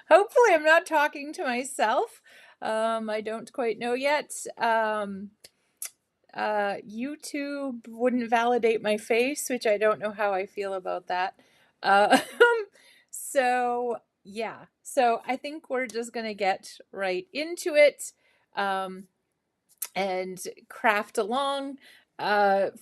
Hopefully I'm not talking to myself. I don't quite know yet. YouTube wouldn't validate my face, which I don't know how I feel about that. Uh, so yeah, so I think we're just gonna get right into it, um, and craft along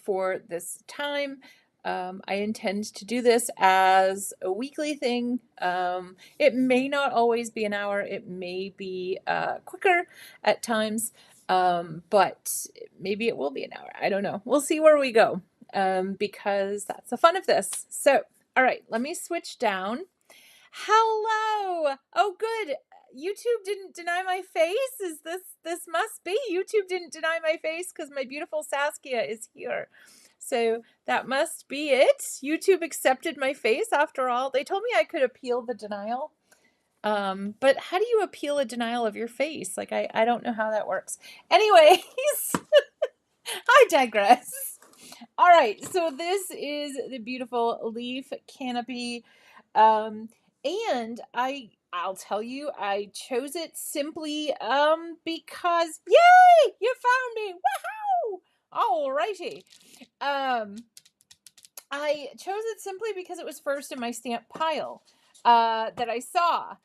for this time. I intend to do this as a weekly thing. It may not always be an hour, it may be quicker at times, but maybe it will be an hour. I don't know. We'll see where we go, because that's the fun of this. So, all right, let me switch down. Hello. Oh, good. YouTube didn't deny my face. Is this must be YouTube didn't deny my face because my beautiful Saskia is here. So that must be it. YouTube accepted my face after all. They told me I could appeal the denial. But how do you appeal a denial of your face? Like I don't know how that works. Anyways, I digress. All right, so this is the beautiful leaf canopy. Um, and I'll tell you, I chose it simply because yay, you found me. Woohoo! Alrighty. Um, I chose it simply because it was first in my stamp pile that I saw.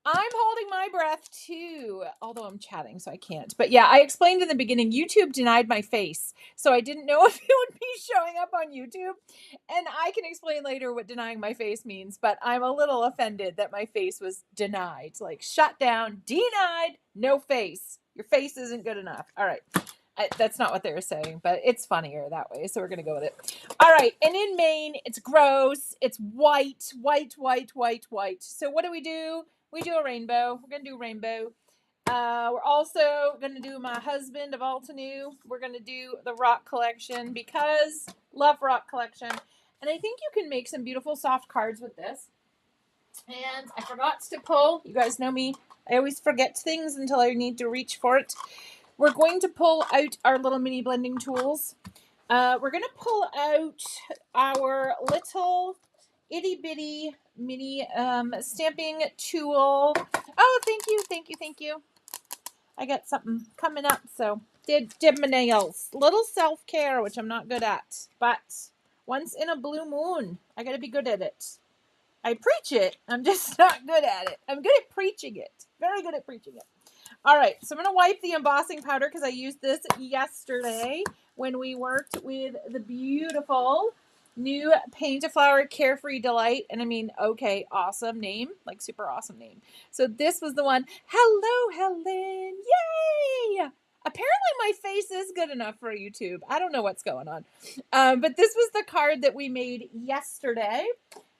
I'm holding my breath too, although I'm chatting, so I can't. But yeah, I explained in the beginning, YouTube denied my face. So I didn't know if it would be showing up on YouTube. And I can explain later what denying my face means, but I'm a little offended that my face was denied. Like, shut down, denied, no face. Your face isn't good enough. All right. That's not what they were saying, but it's funnier that way, so we're going to go with it. All right, and in Maine, it's gross. It's white, white, white, white, white. So what do? We do a rainbow. We're going to do rainbow. We're also going to do my husband of Altenew. We're going to do the rock collection because love rock collection. And I think you can make some beautiful soft cards with this. And I forgot to pull. You guys know me. I always forget things until I need to reach for it. We're going to pull out our little mini blending tools. We're going to pull out our little itty bitty mini stamping tool. Oh, thank you, thank you, thank you. I got something coming up, so did my nails. Little self-care, which I'm not good at, but once in a blue moon, I got to be good at it. I preach it, I'm just not good at it. I'm good at preaching it. Very good at preaching it. All right, so I'm going to wipe the embossing powder because I used this yesterday when we worked with the beautiful new Paint a Flower Carefree Delight. And I mean, okay, awesome name, like super awesome name. So this was the one. Hello, Helen. Yay! Apparently my face is good enough for YouTube. I don't know what's going on. But this was the card that we made yesterday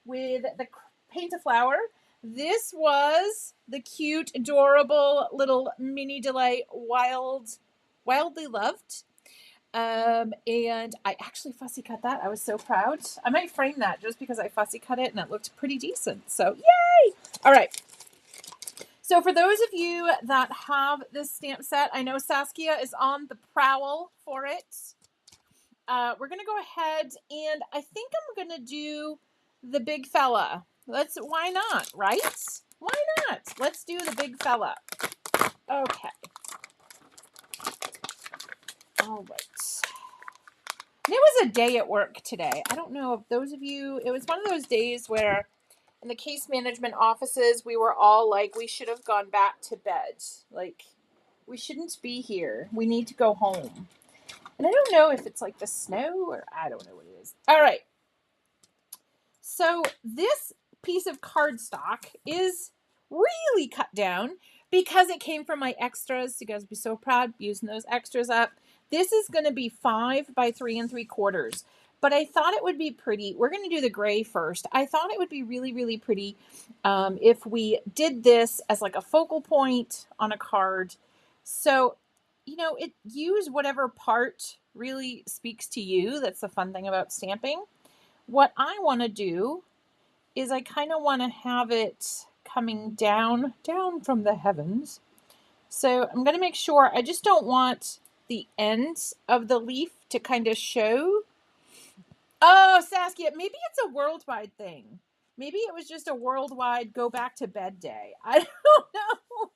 with the Paint a Flower. This was the cute, adorable little mini delight, wildly loved. And I actually fussy cut that. I was so proud. I might frame that just because I fussy cut it and it looked pretty decent. So yay! All right. So for those of you that have this stamp set, I know Saskia is on the prowl for it. We're going to go ahead and I think I'm going to do the big fella. Why not, right? Why not? Let's do the big fella. Okay. All right. And it was a day at work today. I don't know if those of you, it was one of those days where in the case management offices, we were all like, we should have gone back to bed. Like, we shouldn't be here. We need to go home. And I don't know if it's like the snow or I don't know what it is. All right. So this piece of cardstock is really cut down because it came from my extras. You guys will be so proud using those extras up. This is going to be 5 by 3 3/4. But I thought it would be pretty. We're going to do the gray first. I thought it would be really, really pretty if we did this as like a focal point on a card. So, use whatever part really speaks to you. That's the fun thing about stamping. What I want to do is I kind of want to have it coming down from the heavens. So I'm going to make sure, I just don't want the ends of the leaf to kind of show. Oh, Saskia, maybe it's a worldwide thing. Maybe it was just a worldwide go back to bed day. I don't know.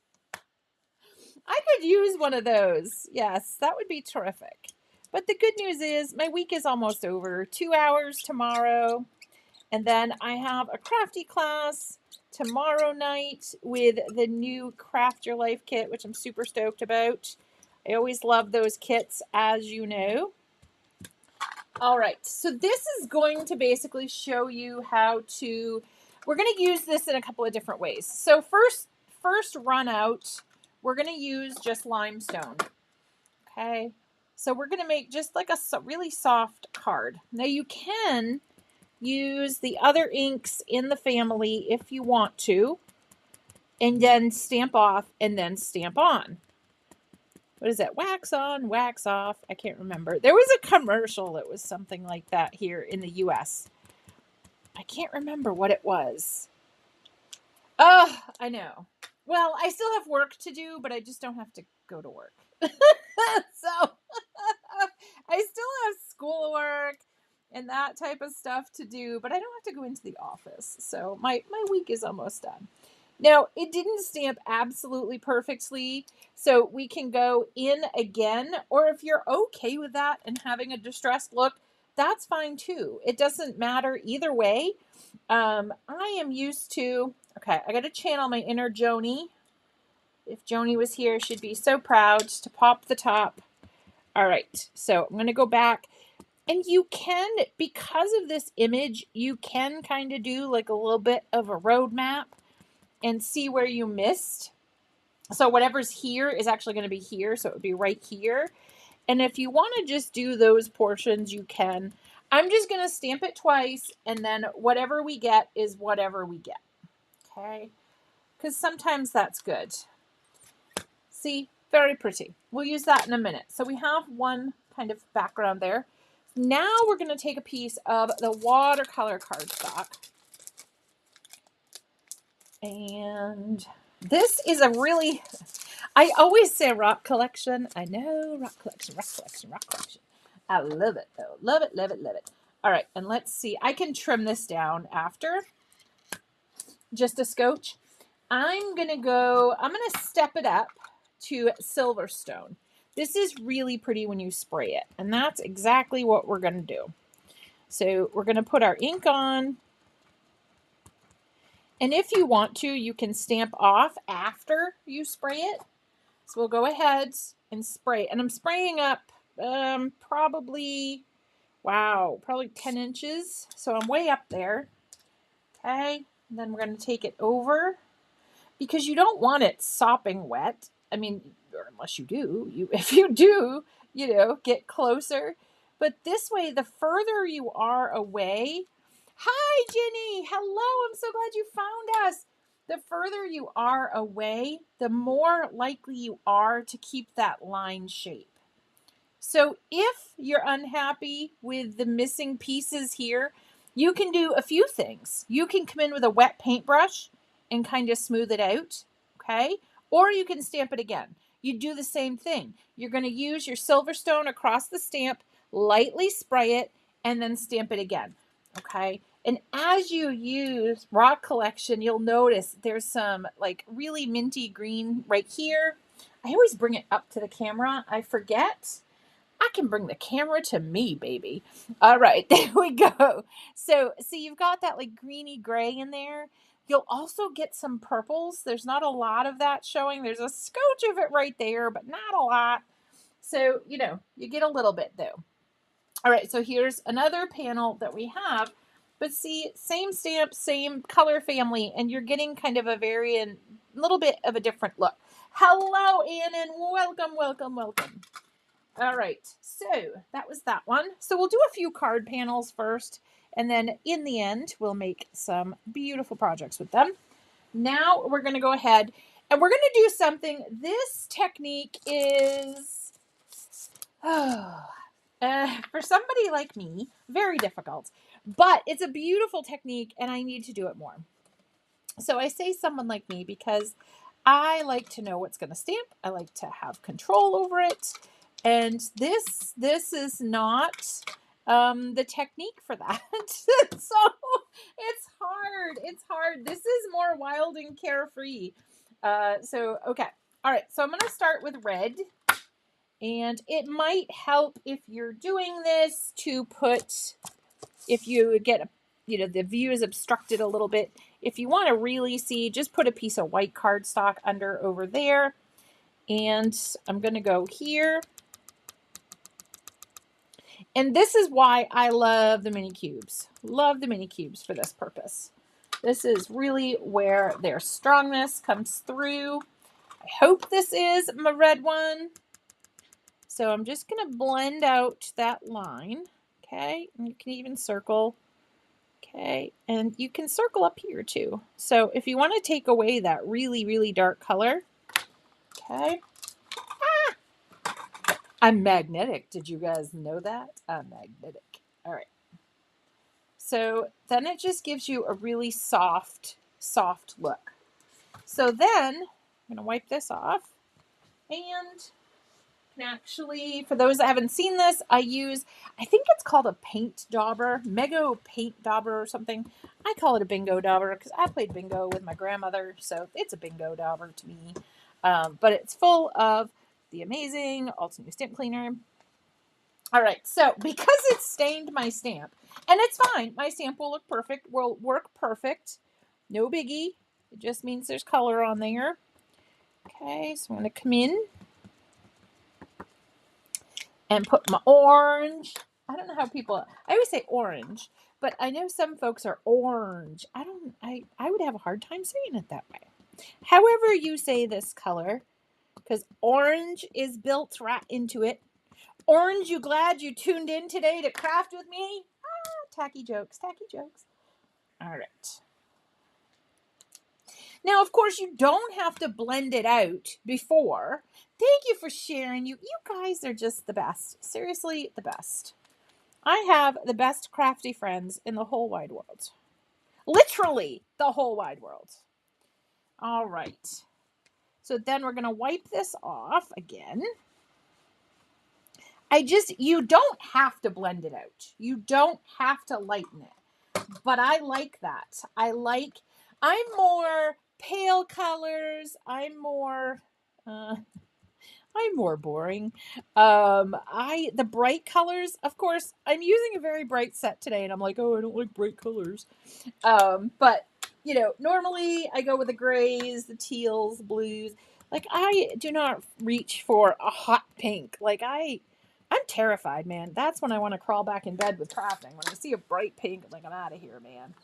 I could use one of those. Yes, that would be terrific. But the good news is my week is almost over. 2 hours tomorrow. And then I have a crafty class tomorrow night with the new Craft Your Life kit, which I'm super stoked about. I always love those kits, as you know. All right, so this is going to basically show you how to, we're going to use this in a couple of different ways. So first run out, we're going to use just limestone. Okay, so we're going to make just like a really soft card. Now you can use the other inks in the family if you want to, and then stamp off and then stamp on. What is that? Wax on, wax off. I can't remember. There was a commercial that was something like that here in the US. I can't remember what it was. Oh, I know. Well, I still have work to do, but I just don't have to go to work. So I still have schoolwork and that type of stuff to do, but I don't have to go into the office. So my week is almost done. Now, it didn't stamp absolutely perfectly, so we can go in again, or if you're okay with that and having a distressed look, that's fine too. It doesn't matter either way. I am used to, okay, I got to channel my inner Joni. If Joni was here, she'd be so proud to pop the top. All right, so I'm going to go back. And you can, because of this image, you can kind of do like a little bit of a roadmap and see where you missed. So whatever's here is actually going to be here. So it would be right here. And if you want to just do those portions, you can. I'm just going to stamp it twice. And then whatever we get is whatever we get. Okay. Because sometimes that's good. See, very pretty. We'll use that in a minute. So we have one kind of background there. Now we're going to take a piece of the watercolor cardstock. And this is a really, I always say rock collection. I know, rock collection, rock collection, rock collection. I love it though. Love it, love it, love it. All right, and let's see. I can trim this down after. Just a scotch. I'm going to step it up to Silverstone. This is really pretty when you spray it. And that's exactly what we're going to do. So we're going to put our ink on. And if you want to, you can stamp off after you spray it. So we'll go ahead and spray. And I'm spraying up probably 10 inches. So I'm way up there. Okay. And then we're going to take it over. Because you don't want it sopping wet. I mean, or unless you do. If you do, get closer. But this way, the further you are away. Hi, Jenny. Hello. I'm so glad you found us. The further you are away, the more likely you are to keep that line shape. So if you're unhappy with the missing pieces here, you can do a few things. You can come in with a wet paintbrush and kind of smooth it out, okay? Or you can stamp it again. You do the same thing. You're going to use your Silverstone across the stamp, lightly spray it, and then stamp it again, okay? And as you use Rock Collection, you'll notice there's some like really minty green right here. I always bring it up to the camera. I forget. I can bring the camera to me, baby. All right, there we go. So see, you've got that like greeny gray in there. You'll also get some purples. There's not a lot of that showing. There's a scotch of it right there, but not a lot. So, you get a little bit though. All right, so here's another panel that we have. But see, same stamp, same color family, and you're getting kind of a little bit of a different look. Hello, Annan. Welcome, welcome, welcome. All right, so that was that one. So we'll do a few card panels first, and then in the end, we'll make some beautiful projects with them. Now we're going to go ahead, and we're going to do something. This technique is, for somebody like me, very difficult. But it's a beautiful technique, and I need to do it more. So I say someone like me because I like to know what's going to stamp. I like to have control over it. And this is not the technique for that. So It's hard. It's hard. This is more wild and carefree. Okay. All right. So I'm going to start with red. And it might help if you're doing this to put, if you get, the view is obstructed a little bit. If you want to really see, just put a piece of white cardstock under over there. And I'm going to go here. And this is why I love the mini cubes. Love the mini cubes for this purpose. This is really where their strongness comes through. I hope this is my red one. So I'm just going to blend out that line. Okay. And you can even circle. Okay. And you can circle up here too. So if you want to take away that really, really dark color. Okay. I'm magnetic. Did you guys know that? I'm magnetic. All right. So then it just gives you a really soft look. So then I'm going to wipe this off, and actually, for those that haven't seen this, I think it's called a paint dauber, Mego paint dauber or something. I call it a bingo dauber because I played bingo with my grandmother, so it's a bingo dauber to me. But it's full of the amazing Altenew stamp cleaner. All right, so because it stained my stamp, and it's fine, my stamp will work perfect, no biggie. It just means there's color on there. Okay, so I'm going to come in and put my orange. I don't know how I always say orange, but I know some folks are orange. I would have a hard time saying it that way. However you say this color, because orange is built right into it. Orange, you glad you tuned in today to craft with me? Tacky jokes. All right. Now, of course, you don't have to blend it out before. Thank you for sharing. You guys are just the best. Seriously, the best. I have the best crafty friends in the whole wide world. Literally, the whole wide world. All right. So then we're going to wipe this off again. You don't have to blend it out. You don't have to lighten it. But I like that. I'm more pale colors. I'm more boring. The bright colors, of course, I'm using a very bright set today, and I'm like, oh, I don't like bright colors. But normally I go with the grays, the teals, the blues. Like, I do not reach for a hot pink. Like, I'm terrified, man. That's when I want to crawl back in bed with crafting. When I see a bright pink, I'm like, I'm out of here, man.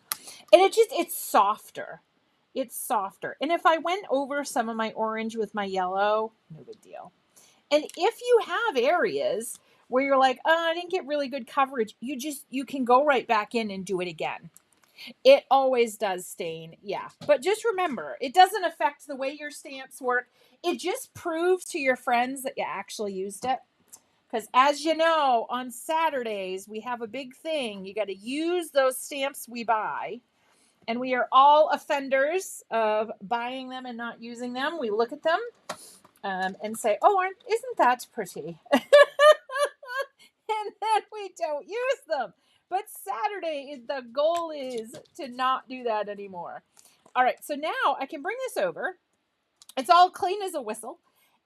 And it's softer. It's softer. And if I went over some of my orange with my yellow, no big deal. And if you have areas where you're like, oh, I didn't get really good coverage, you can go right back in and do it again. It always does stain, yeah. But just remember, it doesn't affect the way your stamps work. It just proves to your friends that you actually used it. Because as you know, on Saturdays, we have a big thing. You got to use those stamps we buy. And we are all offenders of buying them and not using them. We look at them and say, oh, isn't that pretty? And then we don't use them. But Saturday, the goal is to not do that anymore. All right, so now I can bring this over. It's all clean as a whistle.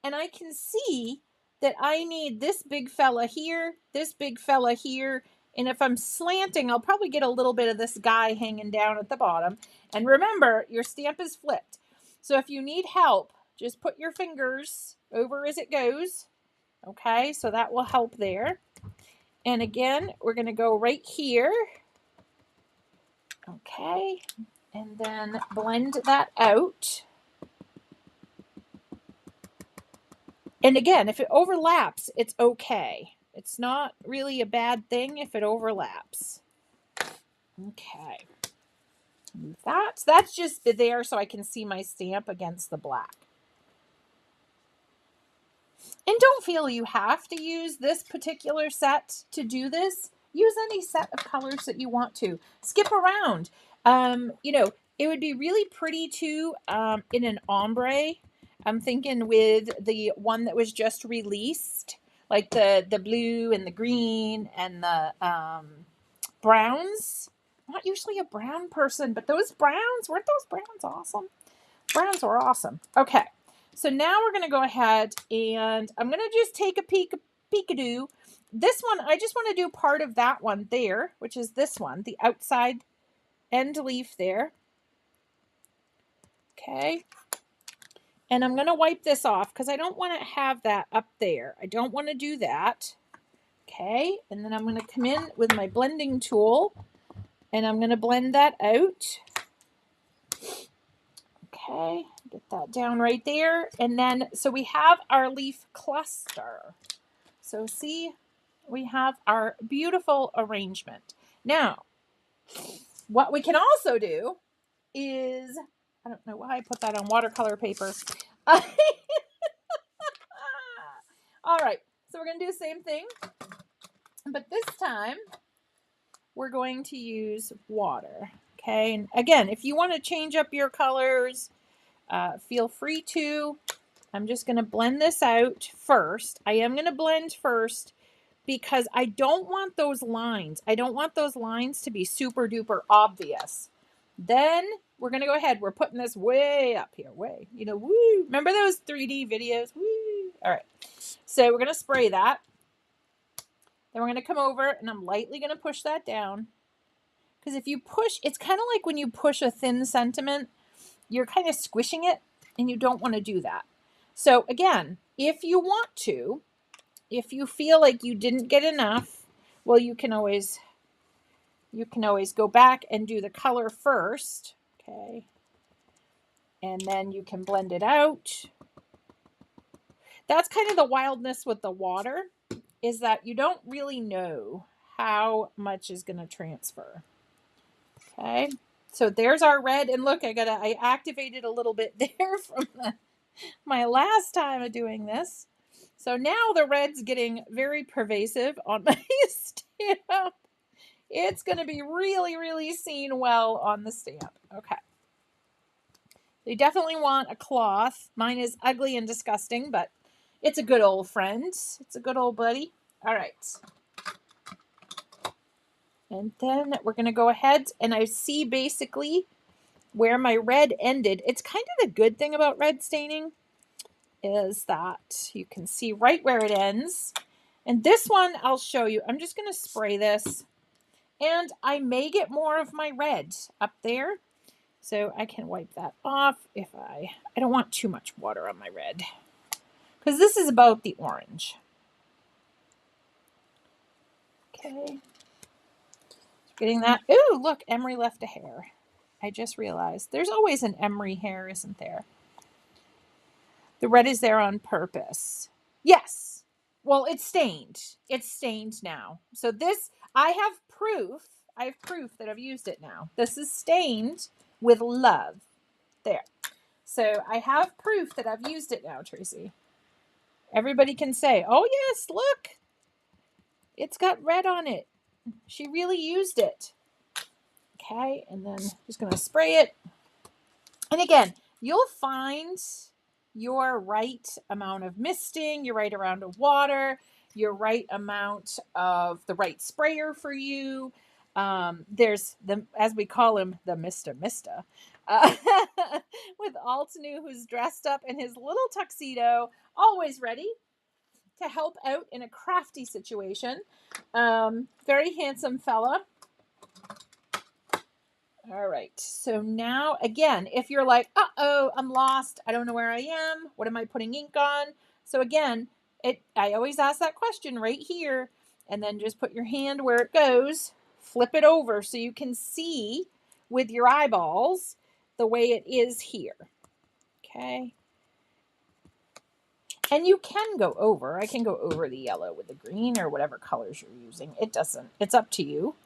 And I can see that I need this big fella here, this big fella here. And if I'm slanting, I'll probably get a little bit of this guy hanging down at the bottom. And remember, your stamp is flipped. So if you need help, just put your fingers over as it goes. Okay, so that will help there. And again, we're going to go right here. Okay, and then blend that out. And again, if it overlaps, it's okay. It's not really a bad thing if it overlaps. Okay. Move that. So that's just there so I can see my stamp against the black. And don't feel you have to use this particular set to do this. Use any set of colors that you want to. Skip around. It would be really pretty too in an ombre. I'm thinking with the one that was just released, like the blue and the green and the browns. not usually a brown person, but those browns, weren't those browns awesome? Browns were awesome. Okay, so now we're going to go ahead and I'm going to just take a peekadoo. This one, I just want to do part of that one there, which is this one, the outside end leaf there. Okay. And I'm going to wipe this off because I don't want to have that up there. I don't want to do that. Okay. And then I'm going to come in with my blending tool and I'm going to blend that out. Okay. Get that down right there. And then, so we have our leaf cluster. So see, we have our beautiful arrangement. Now, what we can also do is, I don't know why I put that on watercolor paper. All right, so we're going to do the same thing, but this time we're going to use water. Okay, and again, if you want to change up your colors, feel free to. I'm just going to blend this out first. I am going to blend first because I don't want those lines. I don't want those lines to be super duper obvious. Then we're going to go ahead. We're putting this way up here, way, woo. Remember those 3D videos? Woo. All right. So we're going to spray that. Then we're going to come over and I'm lightly going to push that down. Because if you push, it's kind of like when you push a thin sentiment, you're kind of squishing it and you don't want to do that. So again, if you want to, if you feel like you didn't get enough, well, you can always go back and do the color first. Okay. And then you can blend it out. That's kind of the wildness with the water, is that you don't really know how much is going to transfer. Okay. So there's our red. And look, I activated a little bit there from my last time of doing this. So now the red's getting very pervasive on my stamp. It's going to be really, really seen well on the stamp. Okay. You definitely want a cloth. Mine is ugly and disgusting, but it's a good old friend. It's a good old buddy. All right. And then we're going to go ahead and I see basically where my red ended. It's kind of the good thing about red staining is that you can see right where it ends. And this one I'll show you. I'm just going to spray this and I may get more of my red up there. So I can wipe that off if I don't want too much water on my red because this is about the orange. Okay. Getting that. Ooh, look, Emery left a hair. I just realized there's always an Emery hair, isn't there? The red is there on purpose. Yes. Well, it's stained. It's stained now. So this, I have proof. I have proof that I've used it now. This is stained with love. There. So I have proof that I've used it now, Tracy. Everybody can say, oh yes, look. It's got red on it. She really used it. Okay, and then just going to spray it. And again, you'll find your right amount of misting, your right amount of water, your right amount of the right sprayer for you. There's the, as we call him, the Mr. With Altenew, who's dressed up in his little tuxedo, always ready to help out in a crafty situation. Very handsome fella. All right. So now, again, if you're like, uh-oh, I'm lost. I don't know where I am. What am I putting ink on? So again, I always ask that question right here. And then just put your hand where it goes. Flip it over so you can see with your eyeballs the way it is here. Okay. And you can go over. I can go over the yellow with the green or whatever colors you're using. It doesn't. It's up to you.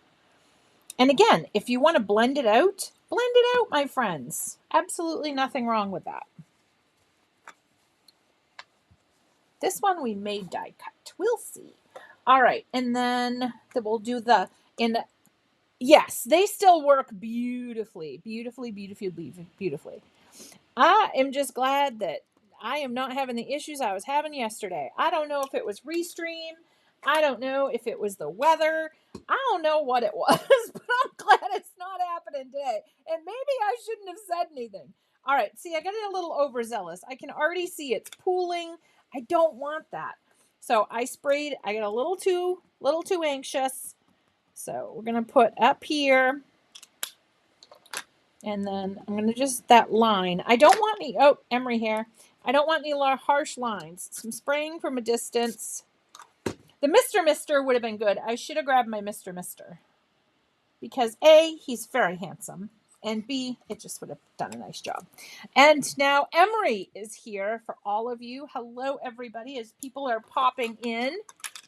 And again, if you want to blend it out, my friends. Absolutely nothing wrong with that. This one we may die cut. We'll see. All right. And then we'll do yes, they still work beautifully. Beautifully. I am just glad that I am not having the issues I was having yesterday. I don't know if it was Restream. I don't know if it was the weather. I don't know what it was, but I'm glad it's not happening today. And maybe I shouldn't have said anything. All right, see, I got it a little overzealous. I can already see it's pooling. I don't want that. So I sprayed, I got a little too anxious. So we're going to put up here. And then I'm going to just that line. I don't want any, oh, emery hair. I don't want any harsh lines. Some spraying from a distance. The Mr. Mister would have been good. I should have grabbed my Mr. Mister. Because A, he's very handsome. And B, it just would have done a nice job. And now Emery is here for all of you. Hello, everybody, as people are popping in.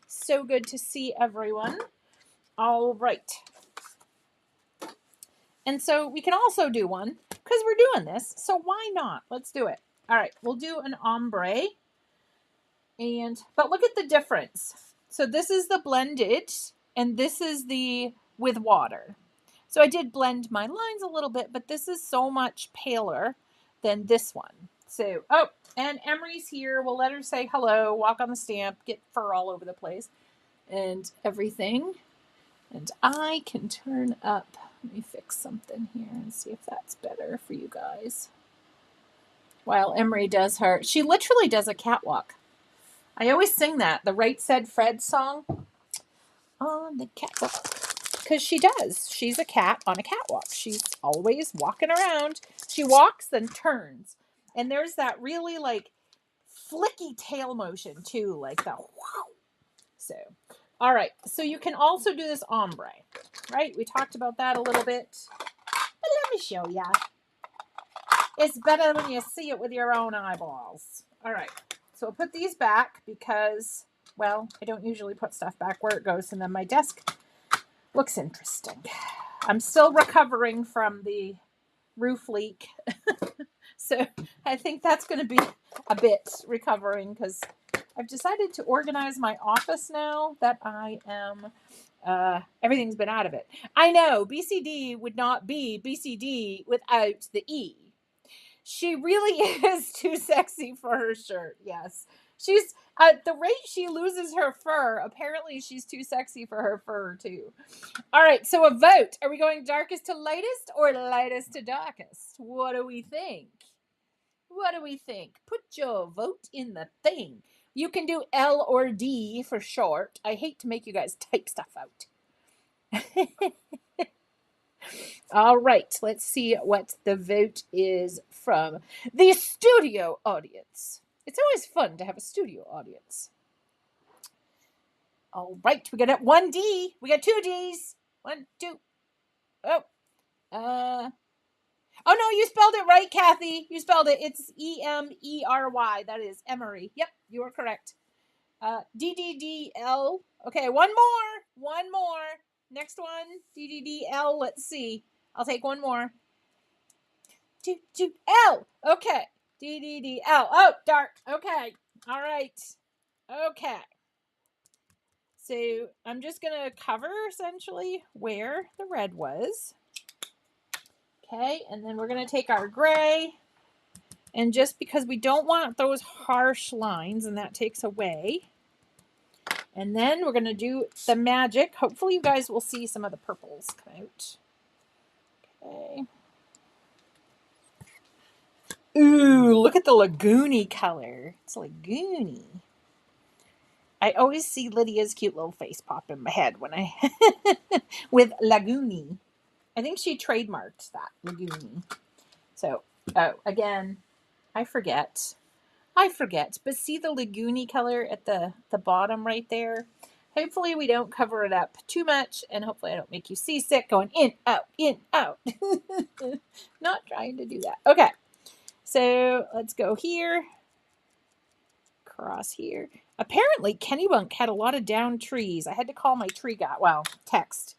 So good to see everyone. All right. And so we can also do one because we're doing this. So why not? Let's do it. All right, we'll do an ombre. But look at the difference. So this is the blended and this is the with water. So I did blend my lines a little bit, but this is so much paler than this one. So, oh, and Emery's here. We'll let her say hello, walk on the stamp, get fur all over the place and everything. And I can turn up. Let me fix something here and see if that's better for you guys. While Emery does her, she literally does a catwalk. I always sing that, the Right Said Fred song on the catwalk. Because she does. She's a cat on a catwalk. She's always walking around. She walks, then turns. And there's that really like flicky tail motion too, like the wow. So, all right. So you can also do this ombre, right? We talked about that a little bit. But let me show ya. It's better when you see it with your own eyeballs. All right. So I'll put these back because, well, I don't usually put stuff back where it goes. And then my desk looks interesting. I'm still recovering from the roof leak. So I think that's going to be a bit recovering because I've decided to organize my office now that I am, everything's been out of it. I know BCD would not be BCD without the E. She really is too sexy for her shirt. Yes. She's at the rate she loses her fur. Apparently she's too sexy for her fur too. All right. So a vote. Are we going darkest to lightest or lightest to darkest? What do we think? What do we think? Put your vote in the thing. You can do L or D for short. I hate to make you guys type stuff out. All right, let's see what the vote is from the studio audience. It's always fun to have a studio audience. All right, we got one D. We got two Ds. 1, 2. Oh, oh no, you spelled it right, Kathy. You spelled it. It's Emery. That is Emery. Yep, you are correct. DDDL. Okay, one more. Next one, DDDL. Let's see. I'll take one more. L. Okay. DDDL. Oh, dark. Okay. All right. Okay. So I'm just going to cover essentially where the red was. Okay. And then we're going to take our gray. And just because we don't want those harsh lines, and that takes away. And then we're going to do the magic. Hopefully you guys will see some of the purples come out. Okay. Ooh, look at the lagoony color. It's lagoony. I always see Lydia's cute little face pop in my head when I with lagoony. I think she trademarked that, lagoony. So, again, I forget. But see the lagoony color at the bottom right there? Hopefully we don't cover it up too much, and hopefully I don't make you seasick going in, out. Not trying to do that. Okay, so let's go here. Cross here. Apparently, Kennybunk had a lot of downed trees. I had to call my tree guy. Well, text.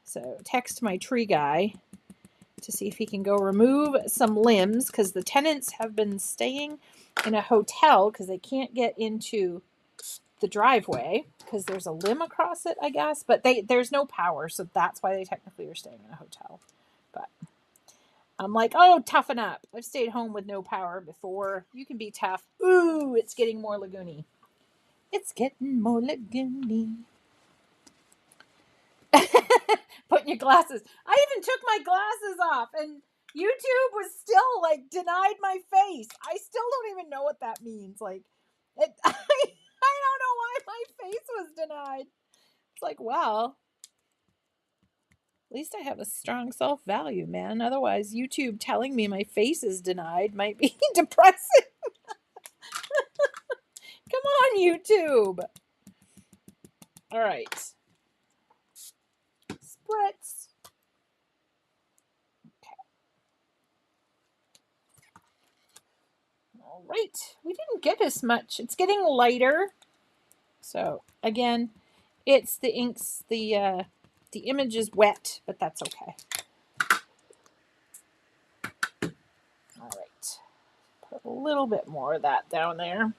So text my tree guy to see if he can go remove some limbs because the tenants have been staying in a hotel because they can't get into the driveway because there's a limb across it, I guess. But there's no power, so that's why they technically are staying in a hotel. But I'm like, oh, toughen up. I've stayed home with no power before. You can be tough. Ooh, it's getting more lagoony. It's getting more lagoony. Putting your glasses. I even took my glasses off, and YouTube was still like denied my face. I still don't even know what that means. Like, I don't know why my face was denied. It's like, well, at least I have a strong self-value, man. Otherwise, YouTube telling me my face is denied might be depressing. Come on, YouTube. All right. Spritz. Okay. All right. We didn't get as much. It's getting lighter. So, again, it's the inks, the image is wet, but that's okay. All right. Put a little bit more of that down there.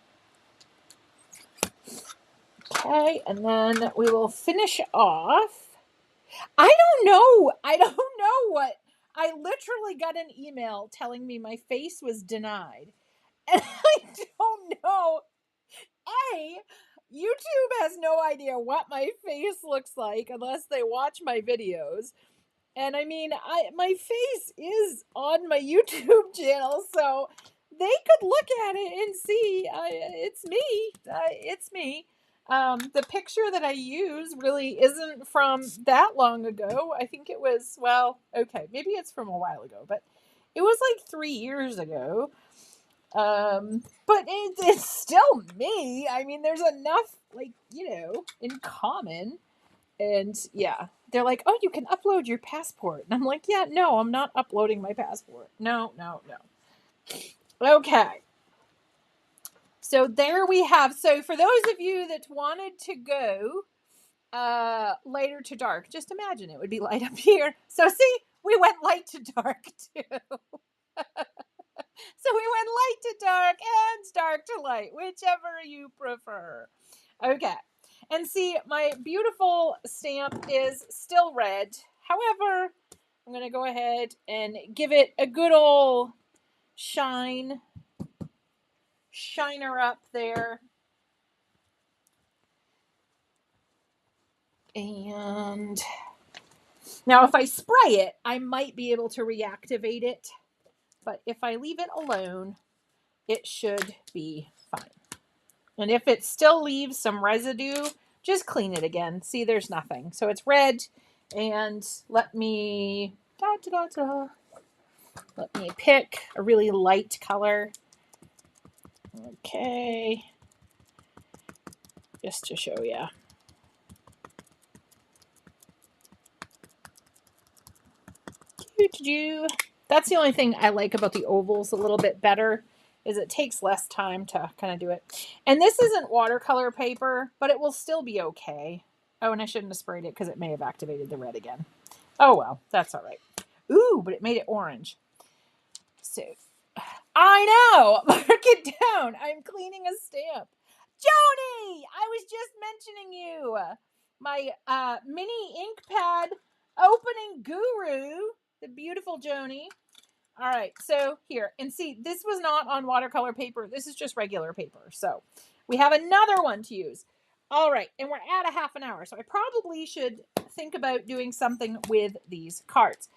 Okay, and then we will finish off. I don't know what. I literally got an email telling me my face was denied. And I don't know. YouTube has no idea what my face looks like unless they watch my videos. And I mean, my face is on my YouTube channel, so they could look at it and see it's me. It's me. The picture that I use really isn't from that long ago. I think it was, well, okay, maybe it's from a while ago, but it was like 3 years ago. But it's still me. I mean, there's enough, like, in common. And yeah, they're like, oh, you can upload your passport. And I'm like, yeah, no, I'm not uploading my passport. No. Okay. So there we have. So for those of you that wanted to go lighter to dark, just imagine it would be light up here. So see, we went light to dark too. So we went light to dark and dark to light, whichever you prefer. Okay. And see, my beautiful stamp is still red. However, I'm going to go ahead and give it a good old shiner up there. And now if I spray it, I might be able to reactivate it. But if I leave it alone, it should be fine. And if it still leaves some residue, just clean it again. See, there's nothing. So it's red. And let me pick a really light color. Okay. Just to show you. That's the only thing I like about the ovals a little bit better, is it takes less time to kind of do it. And this isn't watercolor paper, but it will still be okay. Oh, and I shouldn't have sprayed it because it may have activated the red again. Oh, well, that's all right. Ooh, but it made it orange. So, I know. Mark it down. I'm cleaning a stamp. Joni, I was just mentioning you. My mini ink pad opening guru, the beautiful Joni. All right, so here, and see, this was not on watercolor paper. This is just regular paper. So we have another one to use. All right, and we're at a half an hour, so I probably should think about doing something with these cards.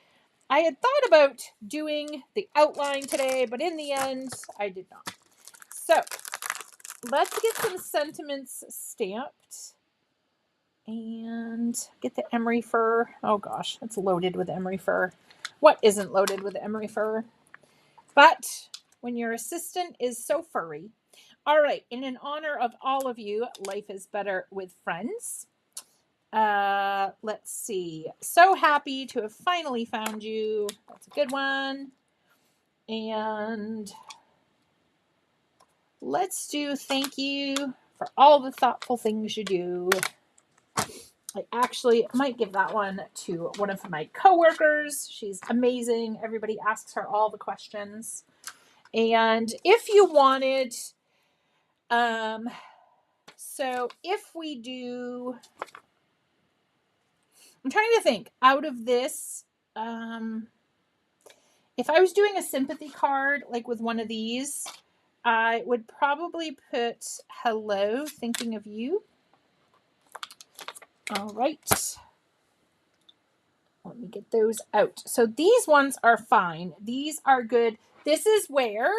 I had thought about doing the outline today, but in the end, I did not. So let's get some sentiments stamped and get the emery fur. Oh gosh, it's loaded with emery fur. What isn't loaded with emery fur? But when your assistant is so furry. All right, and in honor of all of you, life is better with friends. Let's see. So happy to have finally found you. That's a good one. And let's do thank you for all the thoughtful things you do. I actually might give that one to one of my coworkers. She's amazing. Everybody asks her all the questions. And if you wanted, so if we do, I'm trying to think out of this, if I was doing a sympathy card, like with one of these, I would probably put hello, thinking of you. All right. Let me get those out. So these ones are fine. These are good. This is where,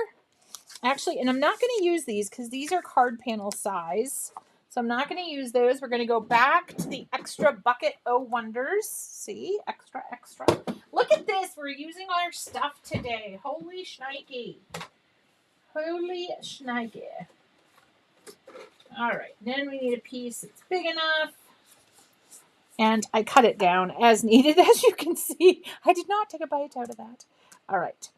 actually, and I'm not going to use these because these are card panel size. So I'm not going to use those. We're going to go back to the extra bucket oh wonders. See, extra, extra. Look at this. We're using our stuff today. Holy shnikey. Holy shnikey. All right, then we need a piece that's big enough. And I cut it down as needed, as you can see. I did not take a bite out of that. All right.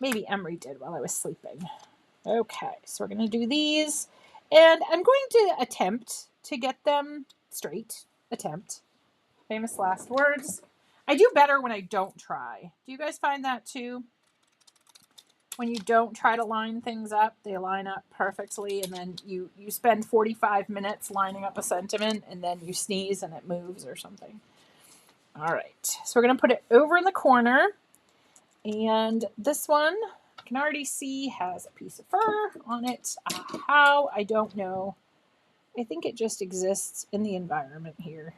Maybe Emery did while I was sleeping. Okay, so we're going to do these. And I'm going to attempt to get them straight. Attempt. Famous last words. I do better when I don't try. Do you guys find that too? When you don't try to line things up, they line up perfectly, and then you spend 45 minutes lining up a sentiment, and then you sneeze and it moves or something. All right, so we're going to put it over in the corner, and this one, I can already see, has a piece of fur on it. How? I don't know. I think it just exists in the environment here.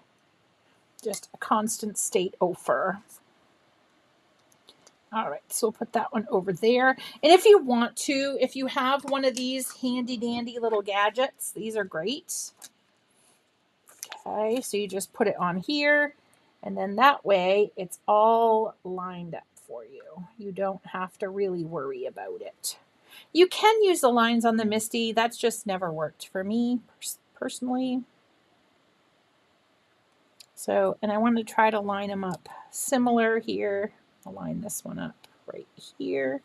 Just a constant state of fur. All right, so we'll put that one over there. And if you want to, if you have one of these handy dandy little gadgets, these are great. Okay, so you just put it on here, and then that way it's all lined up for you. You don't have to really worry about it. You can use the lines on the Misty. That's just never worked for me personally. So, and I want to try to line them up similar here. I'll line this one up right here.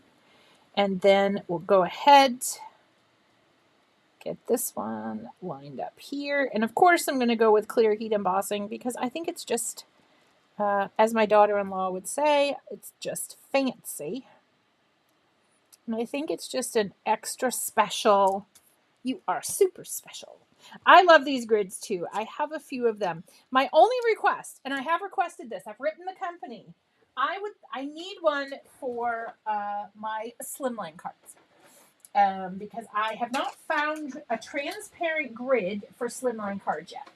And then we'll go ahead, get this one lined up here. And of course, I'm going to go with clear heat embossing because I think it's just, as my daughter-in-law would say, it's just fancy. And I think it's just an extra special. You are super special. I love these grids too. I have a few of them. My only request, and I have requested this, I've written the company. I need one for my slimline cards because I have not found a transparent grid for slimline cards yet.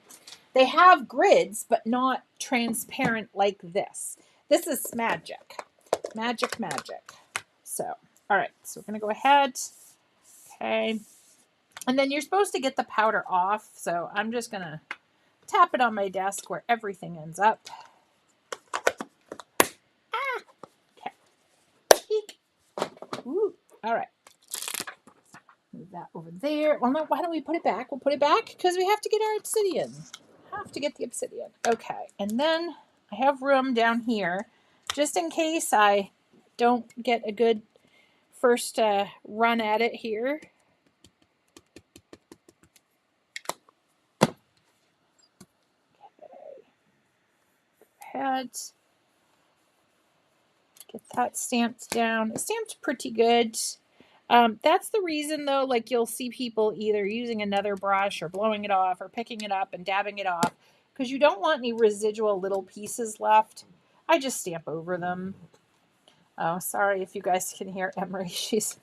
They have grids, but not transparent like this. This is magic. Magic, magic. So, all right. So we're going to go ahead. Okay. And then you're supposed to get the powder off. So I'm just going to tap it on my desk where everything ends up. Okay. Eek. Ooh. All right. Move that over there. Well, no, why don't we put it back? We'll put it back because we have to get our obsidian. Have to get the obsidian. Okay. And then I have room down here just in case I don't get a good first run at it here. Okay. Ahead. Get that stamped down. It's stamped pretty good. That's the reason though, like you'll see people either using another brush or blowing it off or picking it up and dabbing it off because you don't want any residual little pieces left. I just stamp over them. Oh, sorry if you guys can hear Emery. She's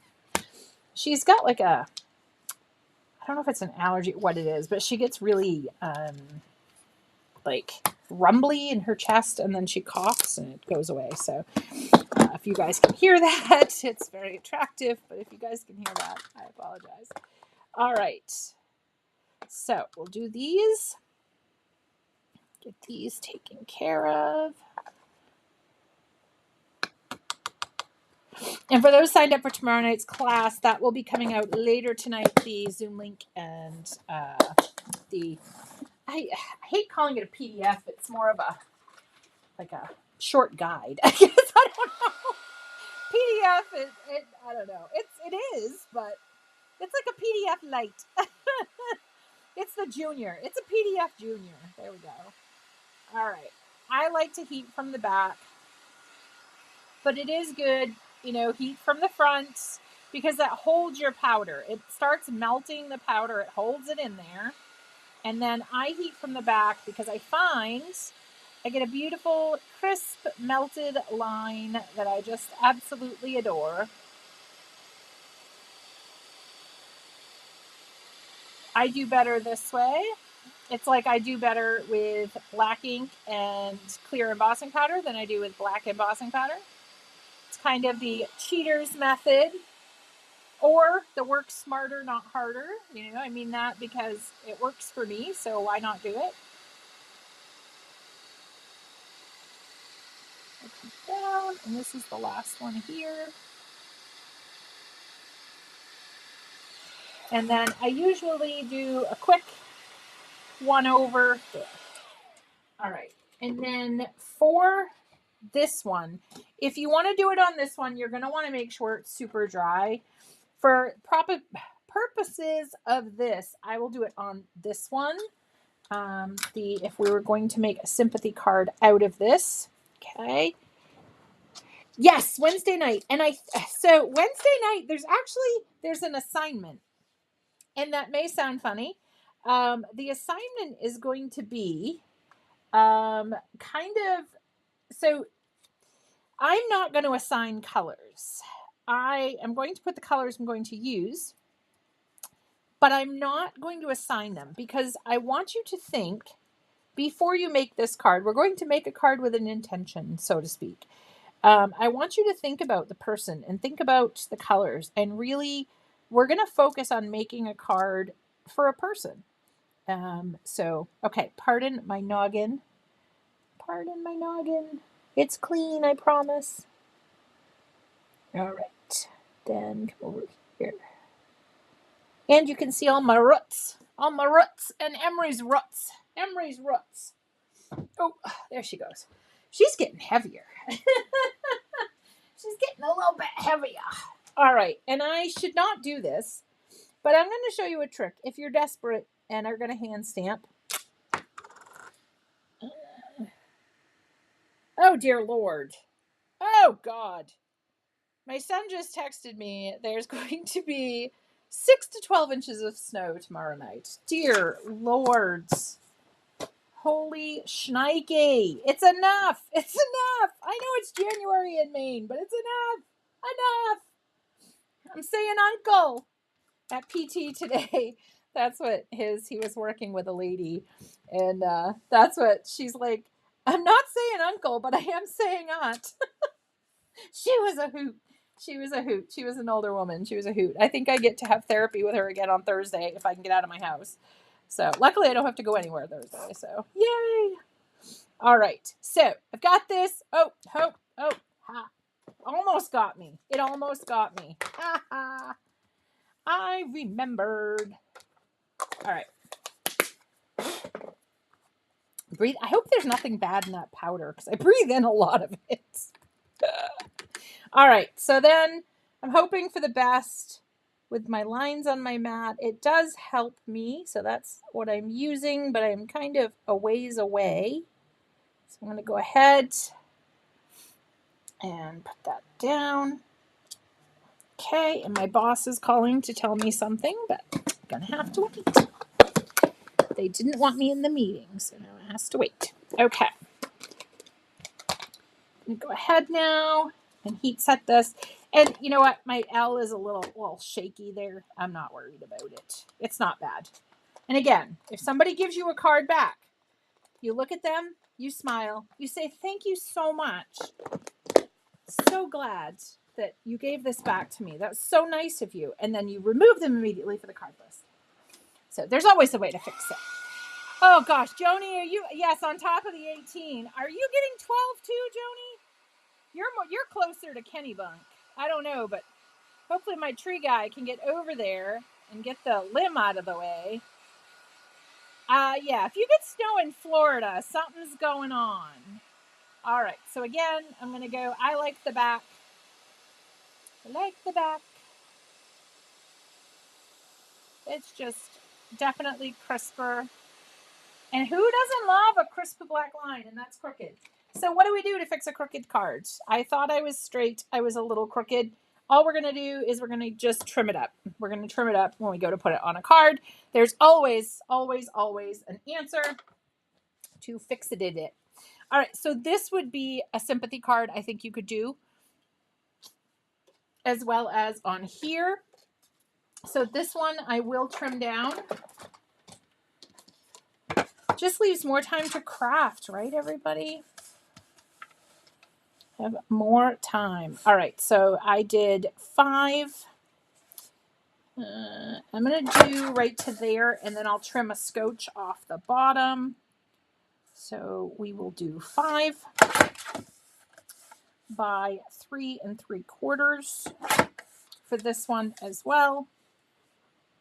got like a, I don't know if it's an allergy, what it is, but she gets really like rumbly in her chest and then she coughs and it goes away. So if you guys can hear that, it's very attractive, but if you guys can hear that, I apologize. All right. So we'll do these. Get these taken care of. And for those signed up for tomorrow night's class, that will be coming out later tonight, the Zoom link and I hate calling it a PDF. It's more of a short guide. I guess, I don't know. PDF, I don't know. It is, but it's like a PDF light. It's the junior. It's a PDF junior. There we go. All right. I like to heat from the back, but it is good, heat from the front because that holds your powder. It starts melting the powder. It holds it in there. And then I heat from the back because I find I get a beautiful, crisp, melted line that I just absolutely adore. I do better this way. It's like I do better with black ink and clear embossing powder than I do with black embossing powder. It's kind of the cheater's method, or the work smarter, not harder. You know, I mean that because it works for me, so why not do it? Down, and this is the last one here. And then I usually do a quick one over there. All right. And then for this one, if you want to do it on this one, you're going to want to make sure it's super dry. For proper purposes of this, I will do it on this one. If we were going to make a sympathy card out of this, okay. Yes, Wednesday night. And so Wednesday night, there's an assignment, and that may sound funny. The assignment is going to be kind of, so I'm not going to assign colors. I am going to put the colors I'm going to use, but I'm not going to assign them because I want you to think before you make this card. We're going to make a card with an intention, so to speak. I want you to think about the person and think about the colors, and really, we're going to focus on making a card for a person. Okay, pardon my noggin. Pardon my noggin. It's clean, I promise. All right, then come over here. And you can see all my roots, and Emery's roots. Oh, there she goes. She's getting heavier. She's getting a little bit heavier. All right, and I should not do this, but I'm going to show you a trick. If you're desperate and are going to hand stamp. Oh, dear Lord. Oh, God. My son just texted me. There's going to be 6 to 12 inches of snow tomorrow night. Dear Lords. Holy shnikey. It's enough. It's enough. I know it's January in Maine, but it's enough. Enough. I'm saying uncle at PT today. That's what he was working with a lady. And that's what she's like, I'm not saying uncle, but I am saying aunt. She was a hoot. She was a hoot. She was an older woman. She was a hoot. I think I get to have therapy with her again on Thursday if I can get out of my house. So luckily I don't have to go anywhere Thursday. So yay. All right. So I've got this. Oh, ha. Almost got me. It almost got me. Ha ha. I remembered. All right. Breathe. I hope there's nothing bad in that powder because I breathe in a lot of it. All right, so then I'm hoping for the best with my lines on my mat. It does help me, so that's what I'm using, but I'm kind of a ways away. So I'm going to go ahead and put that down. Okay, and my boss is calling to tell me something, but I'm going to have to wait. They didn't want me in the meeting, so now it has to wait. Okay. I'm going to go ahead now and heat set this. And you know what? My L is a little shaky there. I'm not worried about it. It's not bad. And again, if somebody gives you a card back, you look at them, you smile, you say, thank you so much. So glad that you gave this back to me. That's so nice of you. And then you remove them immediately for the card list. So there's always a way to fix it. Oh gosh, Joni, are you? Yes, on top of the 18. Are you getting 12 too, Joni? You're closer to Kennybunk. I don't know, but hopefully my tree guy can get over there and get the limb out of the way. Yeah, if you get snow in Florida, something's going on. All right, so again, I'm going to go, I like the back. I like the back. It's just definitely crisper. And who doesn't love a crisp black line? And that's crooked. So what do we do to fix a crooked card? I thought I was straight. I was a little crooked. All we're going to do is we're going to just trim it up. We're going to trim it up when we go to put it on a card. There's always, always, always an answer to fix it. All right, so this would be a sympathy card I think you could do, as well as on here. So this one I will trim down. Just leaves more time to craft, right, everybody? Have more time. All right, so I did 5. I'm going to do right to there, and then I'll trim a scotch off the bottom. So we will do 5 by 3 3/4 for this one as well.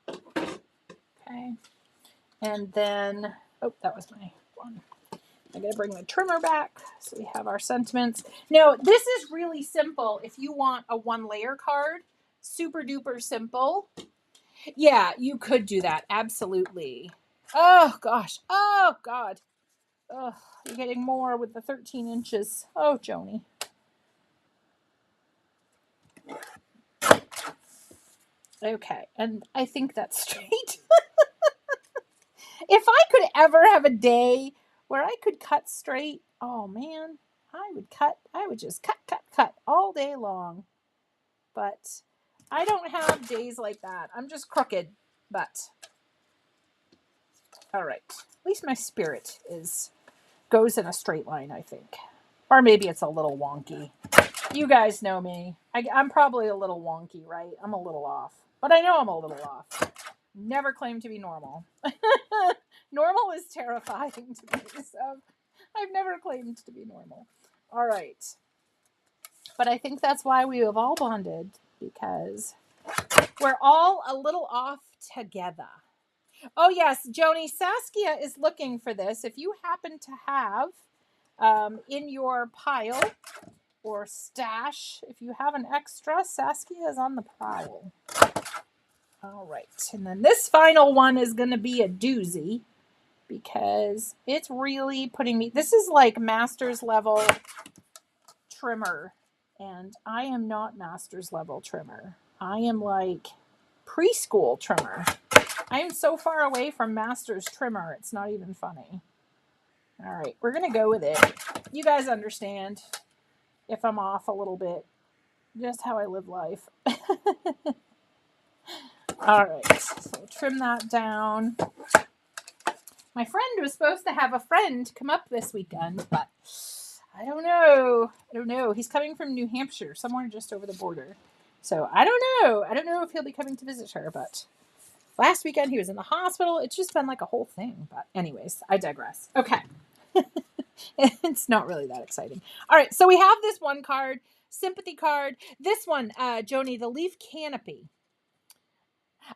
Okay. And then, oh, that was my one. I'm going to bring the trimmer back so we have our sentiments. Now, this is really simple if you want a 1-layer card. Super duper simple. Yeah, you could do that. Absolutely. Oh, gosh. Oh, God. Oh, you're getting more with the 13 inches. Oh, Joni. Okay, and I think that's straight. If I could ever have a day where I could cut straight, oh man, I would just cut all day long. But I don't have days like that. I'm just crooked, but all right. At least my spirit goes in a straight line, I think. Or maybe it's a little wonky. You guys know me. I'm probably a little wonky, right? I'm a little off. But I know I'm a little off. Never claimed to be normal. Normal is terrifying to me, so I've never claimed to be normal. All right. But I think that's why we have all bonded, because we're all a little off together. Oh, yes, Joni, Saskia is looking for this. If you happen to have in your pile or stash, if you have an extra, Saskia is on the prowl. All right. And then this final one is going to be a doozy because it's really putting me, this is like master's level trimmer, and I am not master's level trimmer. I am like preschool trimmer. I am so far away from master's trimmer, it's not even funny. All right, we're going to go with it. You guys understand if I'm off a little bit, just how I live life. All right, so we'll trim that down. My friend was supposed to have a friend come up this weekend, but I don't know. He's coming from New Hampshire, somewhere just over the border. So I don't know. I don't know if he'll be coming to visit her, but last weekend he was in the hospital. It's just been like a whole thing. But anyways, I digress. Okay. It's not really that exciting. All right, so we have this one card, sympathy card. This one, Joni, the leaf canopy.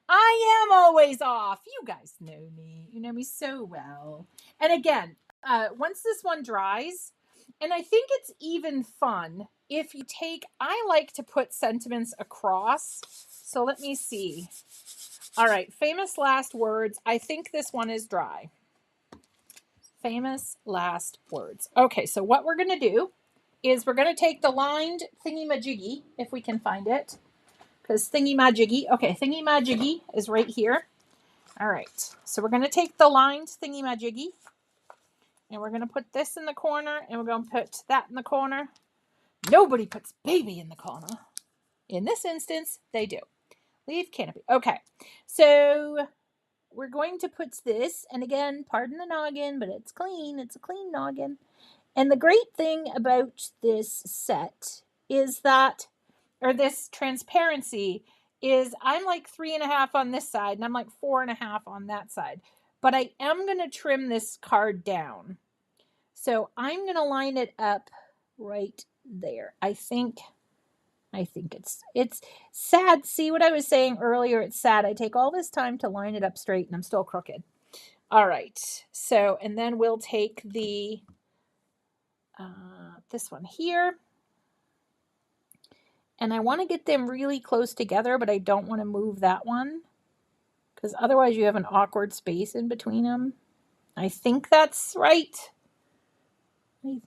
I am always off. You guys know me. You know me so well. And again, once this one dries, and I think it's even fun if you take, I like to put sentiments across. So let me see. All right, famous last words. I think this one is dry. Famous last words. Okay, so what we're going to do is we're going to take the lined thingy-majiggy, if we can find it. Because thingy-majiggy, okay, thingy-majiggy is right here. All right, so we're going to take the lined thingy-majiggy, and we're going to put this in the corner, and we're going to put that in the corner. Nobody puts baby in the corner. In this instance, they do. Leave canopy. Okay, so we're going to put this, and again, pardon the noggin, but it's clean. It's a clean noggin. And the great thing about this set is that, or this transparency, is I'm like 3.5 on this side, and I'm like 4.5 on that side. But I am going to trim this card down. So I'm going to line it up right there. I think it's sad. See what I was saying earlier? It's sad. I take all this time to line it up straight, and I'm still crooked. All right. So, and then we'll take the this one here. And I want to get them really close together, but I don't want to move that one because otherwise you have an awkward space in between them. I think that's right. I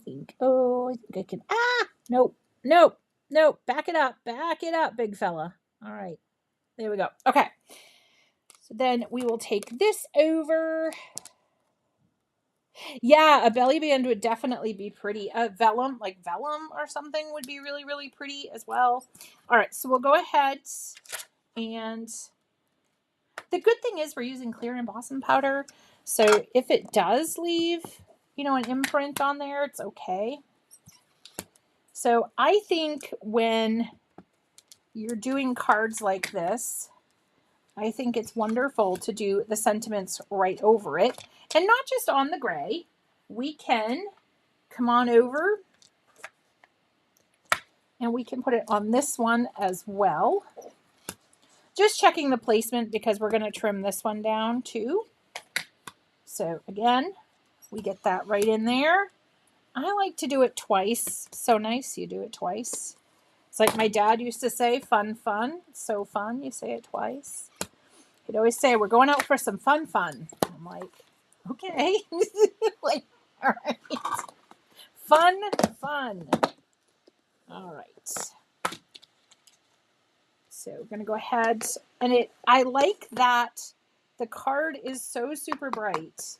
think. Oh, I think I can. Nope. Back it up, big fella. All right. There we go. Okay. So then we will take this over. Yeah, a belly band would definitely be pretty. Vellum, like vellum or something would be really, really pretty as well. All right, so we'll go ahead, and the good thing is we're using clear embossing powder, So if it does leave, you know, an imprint on there, it's okay. So I think when you're doing cards like this, I think it's wonderful to do the sentiments right over it, and not just on the gray. We can come on over and we can put it on this one as well. Just checking the placement because we're going to trim this one down too. So again, we get that right in there. I like to do it twice. So nice you do it twice. It's like my dad used to say, fun, fun. It's so fun. You say it twice. He'd always say, we're going out for some fun, fun. I'm like, okay. Like, all right. Fun, fun. All right. So we're going to go ahead. And I like that the card is so super bright.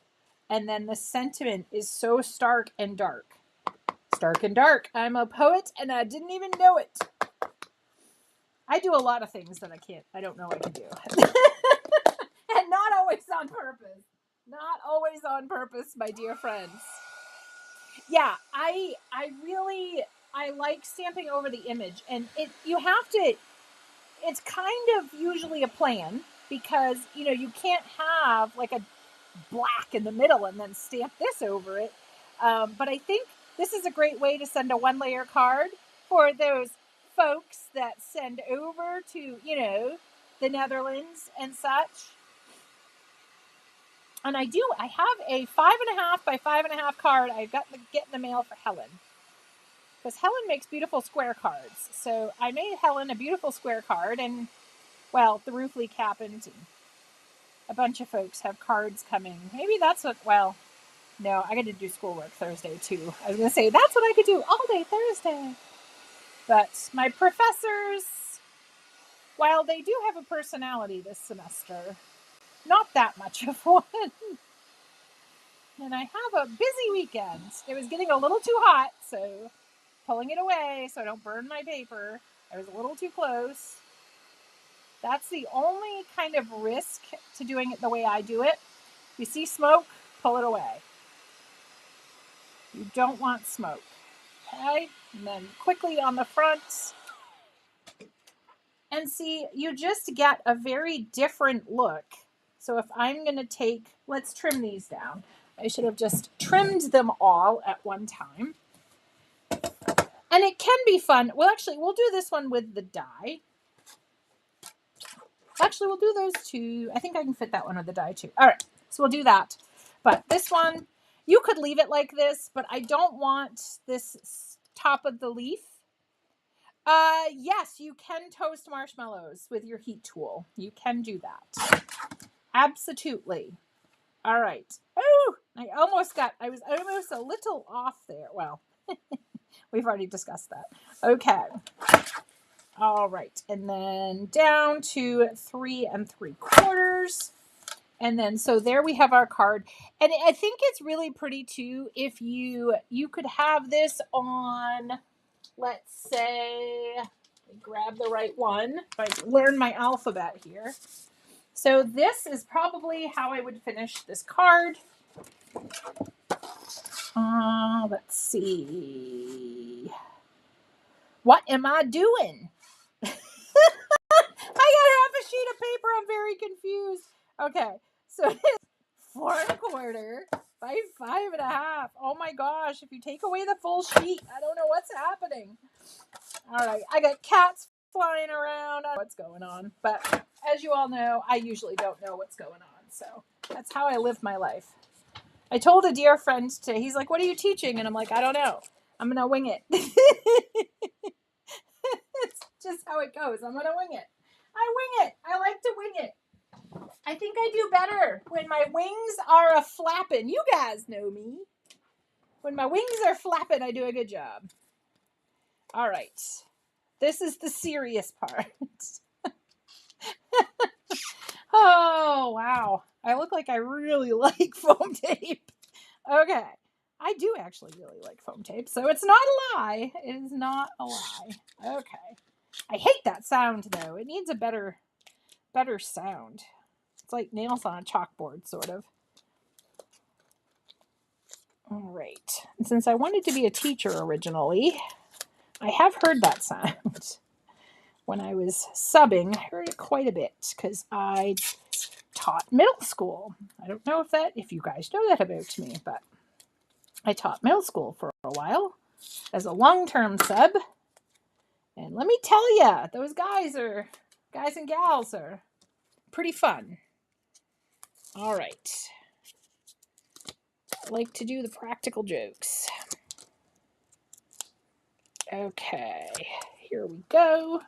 And then the sentiment is so stark and dark. Stark and dark. I'm a poet and I didn't even know it. I do a lot of things that I don't know I can do. And not always on purpose. Not always on purpose, my dear friends. Yeah, I like stamping over the image, and it's kind of usually a plan because, you know, you can't have like a black in the middle and then stamp this over it. But I think this is a great way to send a 1-layer card for those folks that send over to, you know, the Netherlands and such. And I have a 5.5 by 5.5 card I got to get in the mail for Helen. Because Helen makes beautiful square cards. So I made Helen a beautiful square card, and, well, the roof leak happened, and a bunch of folks have cards coming. Maybe that's what, well, no, I got to do schoolwork Thursday too. I was going to say, that's what I could do all day Thursday. But my professors, while they do have a personality this semester, not that much of one. And I have a busy weekend. It was getting a little too hot, so pulling it away so I don't burn my paper. I was a little too close. That's the only kind of risk to doing it the way I do it. You see smoke, pull it away. You don't want smoke. Okay? And then quickly on the front. And see, you just get a very different look. So if I'm going to take, let's trim these down. I should have just trimmed them all at one time. And it can be fun. Well, actually, we'll do this one with the die. Actually, we'll do those two. I think I can fit that one with the die too. All right, so we'll do that. But this one, you could leave it like this, but I don't want this top of the leaf. Yes, you can toast marshmallows with your heat tool. You can do that. Absolutely. All right. Oh, I was almost a little off there. Well, we've already discussed that. Okay. All right. And then down to 3 3/4. And then, so there we have our card. And I think it's really pretty too if you could have this on, let's say, grab the right one. If I learn my alphabet here. So this is probably how I would finish this card. Let's see. What am I doing? I got half a sheet of paper. I'm very confused. Okay, so it's 4 1/4 by 5.5. Oh my gosh! If you take away the full sheet, I don't know what's happening. All right, I got cats flying around. I don't know what's going on? But as you all know, I usually don't know what's going on. So that's how I live my life. I told a dear friend today, he's like, what are you teaching? And I'm like, I don't know. I'm going to wing it. It's just how it goes. I'm going to wing it. I wing it. I like to wing it. I think I do better when my wings are a-flapping. You guys know me. When my wings are flapping, I do a good job. All right. This is the serious part. Oh, wow. I look like I really like foam tape. Okay. I do actually really like foam tape, so it's not a lie. It is not a lie. Okay. I hate that sound, though. It needs a better sound. It's like nails on a chalkboard, sort of. All right. And since I wanted to be a teacher originally, I have heard that sound. When I was subbing, I heard it quite a bit because I taught middle school. I don't know if you guys know that about me, but I taught middle school for a while as a long-term sub. And let me tell you, those guys and gals are pretty fun. All right. I like to do the practical jokes. Okay, here we go.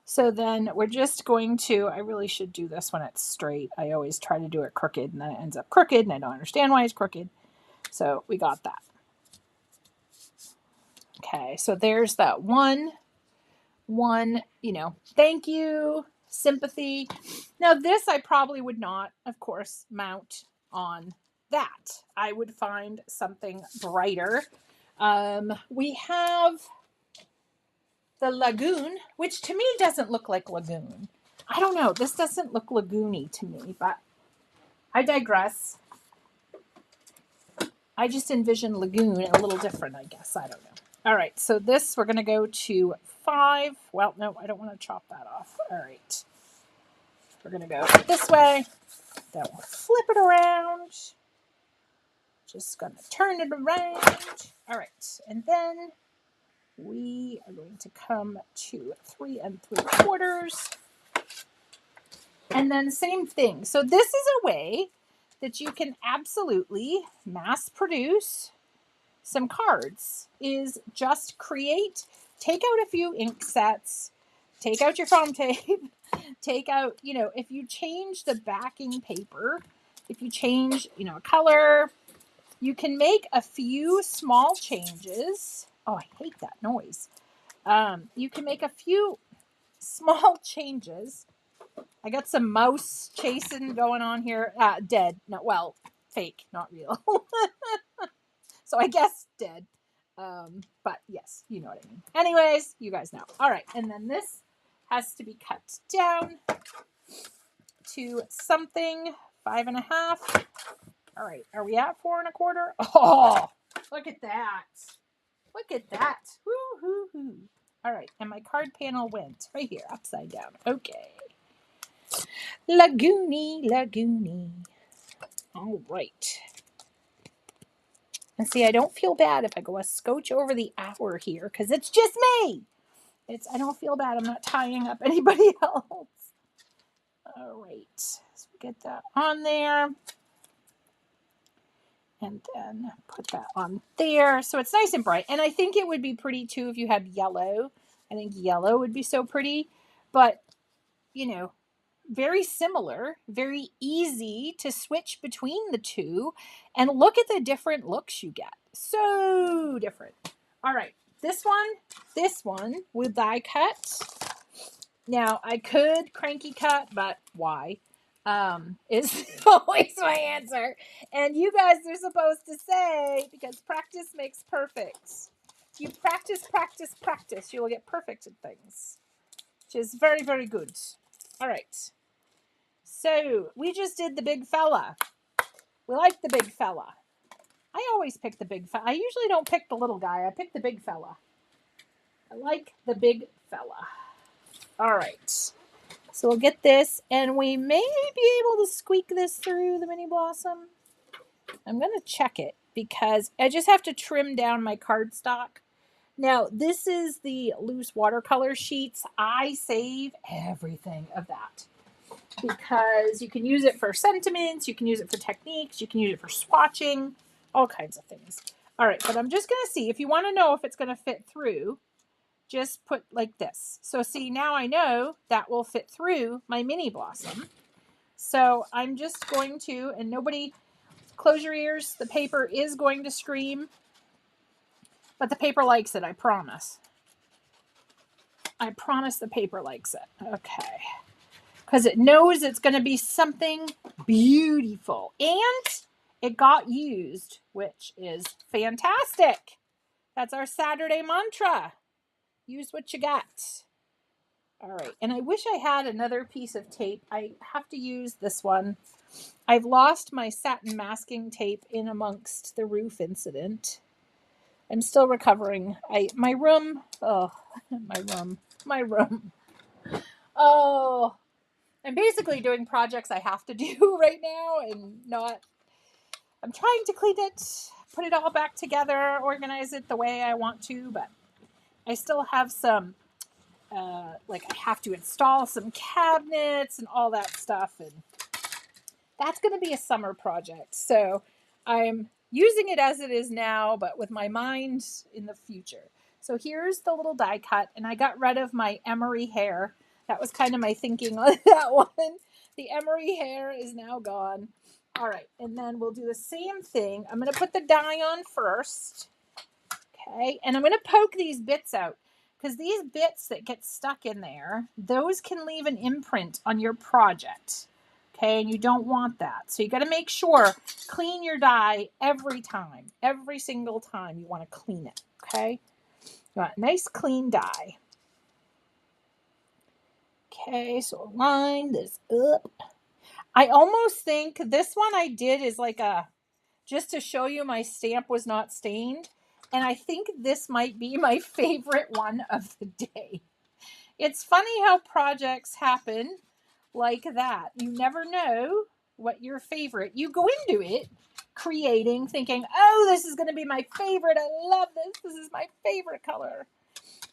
So then we're just going to, I really should do this when it's straight. I always try to do it crooked and then it ends up crooked and I don't understand why it's crooked. So we got that. Okay, so there's that one, thank you, sympathy. Now this I probably would not, of course, mount on that. I would find something brighter. We have the lagoon, which to me doesn't look like lagoon. I don't know. This doesn't look lagoony to me, but I digress. I just envision lagoon a little different, I guess. I don't know. All right, so this we're going to go to 5. Well, no, I don't want to chop that off. All right. We're going to go this way. Then we'll flip it around. Just going to turn it around. All right, and then we are going to come to 3 3/4. And then same thing. So this is a way that you can absolutely mass produce some cards, is just take out a few ink sets, take out your foam tape, take out, if you change the backing paper, if you change, a color, you can make a few small changes. Oh, I hate that noise. You can make a few small changes. I got some mouse chasing going on here. Dead. No, well, fake, not real. So I guess dead. But yes, you know what I mean. Anyways, you guys know. All right, and then this has to be cut down to something 5.5. All right, are we at 4 1/4? Oh, look at that. Look at that. Woo hoo hoo. All right, and my card panel went right here, upside down. Okay. Lagoony. All right. And see, I don't feel bad if I go a scotch over the hour here because it's just me. I don't feel bad. I'm not tying up anybody else. All right. So get that on there. And then put that on there. So it's nice and bright. And I think it would be pretty too if you had yellow. I think yellow would be so pretty. But, very similar, very easy to switch between the two. And look at the different looks you get. So different. All right. This one with die cut. Now, I could cranky cut, but why? Is always my answer. And you guys are supposed to say, because practice makes perfect. If you practice, you will get perfect at things. Which is very, very good. All right. So, we just did the big fella. We like the big fella. I always pick the big fella. I usually don't pick the little guy. I pick the big fella. I like the big fella. All right. So we'll get this, and we may be able to squeak this through the mini blossom. I'm going to check it because I just have to trim down my cardstock. Now, this is the loose watercolor sheets. I save everything of that because you can use it for sentiments, you can use it for techniques, you can use it for swatching, all kinds of things. All right, but I'm just going to see. If you want to know if it's going to fit through, just put like this. So see, now I know that will fit through my mini blossom. So I'm just going to, and nobody, close your ears. The paper is going to scream, but the paper likes it. I promise. I promise the paper likes it. Okay. Because it knows it's going to be something beautiful. And it got used, which is fantastic. That's our Saturday mantra. Use what you got. All right. And I wish I had another piece of tape. I have to use this one. I've lost my satin masking tape in amongst the roof incident. I'm still recovering. My room. Oh, my room. Oh, I'm basically doing projects I have to do right now and not. I'm trying to clean it, put it all back together, organize it the way I want to, but I still have some, like I have to install some cabinets and all that stuff, and that's going to be a summer project. So I'm using it as it is now, but with my mind in the future. So here's the little die cut, and I got rid of my emery hair. That was kind of my thinking on that one. The emery hair is now gone. All right, and then we'll do the same thing. I'm going to put the dye on first. Okay, and I'm going to poke these bits out because these bits that get stuck in there, those can leave an imprint on your project. Okay, and you don't want that. So you got to make sure, clean your dye every time. Every single time you want to clean it. Okay, you want a nice clean dye. Okay, so line this up. I almost think this one I did is like a, just to show you my stamp was not stained. And I think this might be my favorite one of the day. It's funny how projects happen like that. You never know what your favorite. You go into it creating, thinking, oh, this is going to be my favorite. I love this. This is my favorite color.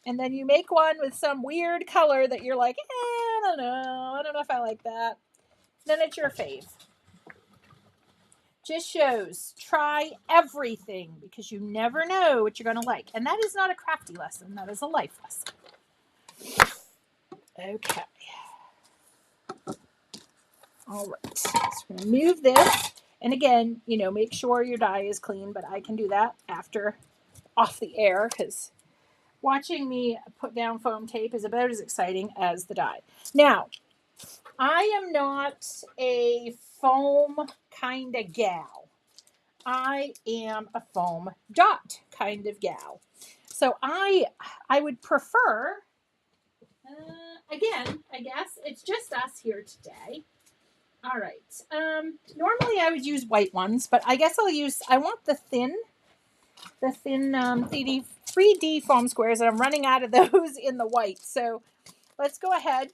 And then you make one with some weird color that you're like, I don't know. I don't know if I like that. Then it's your fave. Just shows, try everything because you never know what you're going to like. And that is not a crafty lesson. That is a life lesson. Okay. All right. So we're going to move this. And again, you know, make sure your dye is clean, but I can do that after off the air because watching me put down foam tape is about as exciting as the dye. Now, I am not a foam kind of gal. I am a foam dot kind of gal. So I would prefer, again, I guess it's just us here today. All right. Normally I would use white ones, but I guess I want the thin 3D foam squares, and I'm running out of those in the white. So let's go ahead.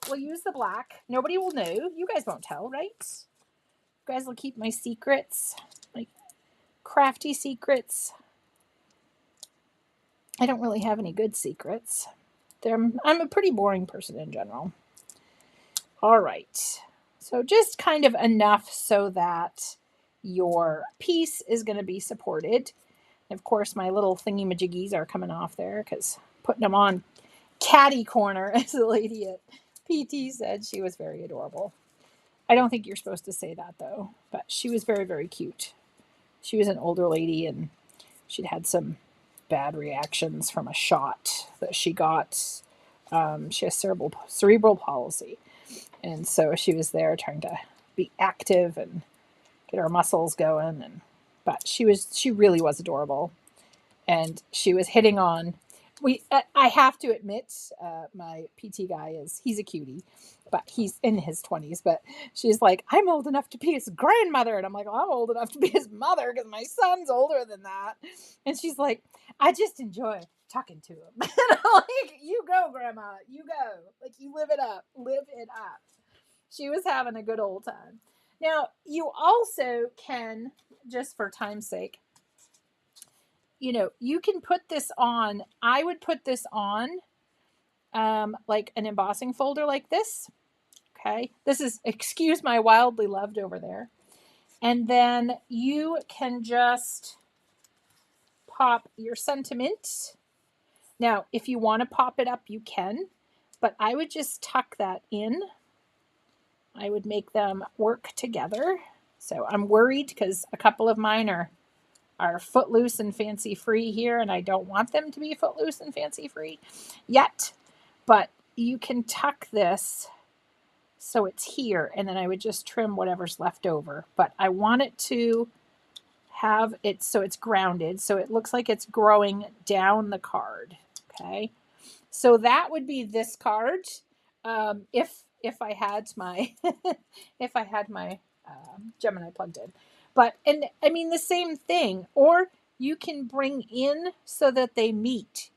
We'll use the black. Nobody will know. You guys won't tell, right? You guys will keep my secrets, like crafty secrets. I don't really have any good secrets. I'm a pretty boring person in general. All right. So just kind of enough so that your piece is going to be supported. Of course, my little thingy-majiggies are coming off there because putting them on catty corner, as the lady at PT said. She was very adorable. I don't think you're supposed to say that, though, but she was very, very cute. She was an older lady, and she'd had some bad reactions from a shot that she got. She has cerebral palsy. And so she was there trying to be active and get her muscles going. But she really was adorable. And she was hitting on, I have to admit, my PT guy he's a cutie, but he's in his 20s. But she's like, I'm old enough to be his grandmother. And I'm like, well, I'm old enough to be his mother because my son's older than that. And she's like, I just enjoy talking to him. And I'm like, you go, grandma, you go. Like, you live it up. Live it up. She was having a good old time. Now, you also can, just for time's sake, you know, you can put this on. I would put this on like an embossing folder like this. Okay. This is, excuse my wildly loved over there. And then you can just pop your sentiment. Now, if you want to pop it up, you can, but I would just tuck that in. I would make them work together. So I'm worried because a couple of mine are footloose and fancy free here, and I don't want them to be footloose and fancy free yet. But you can tuck this so it's here, and then I would just trim whatever's left over. But I want it to have it so it's grounded, so it looks like it's growing down the card. Okay. So that would be this card. If I had my if I had my Gemini plugged in. But and I mean the same thing. Or you can bring in so that they meet.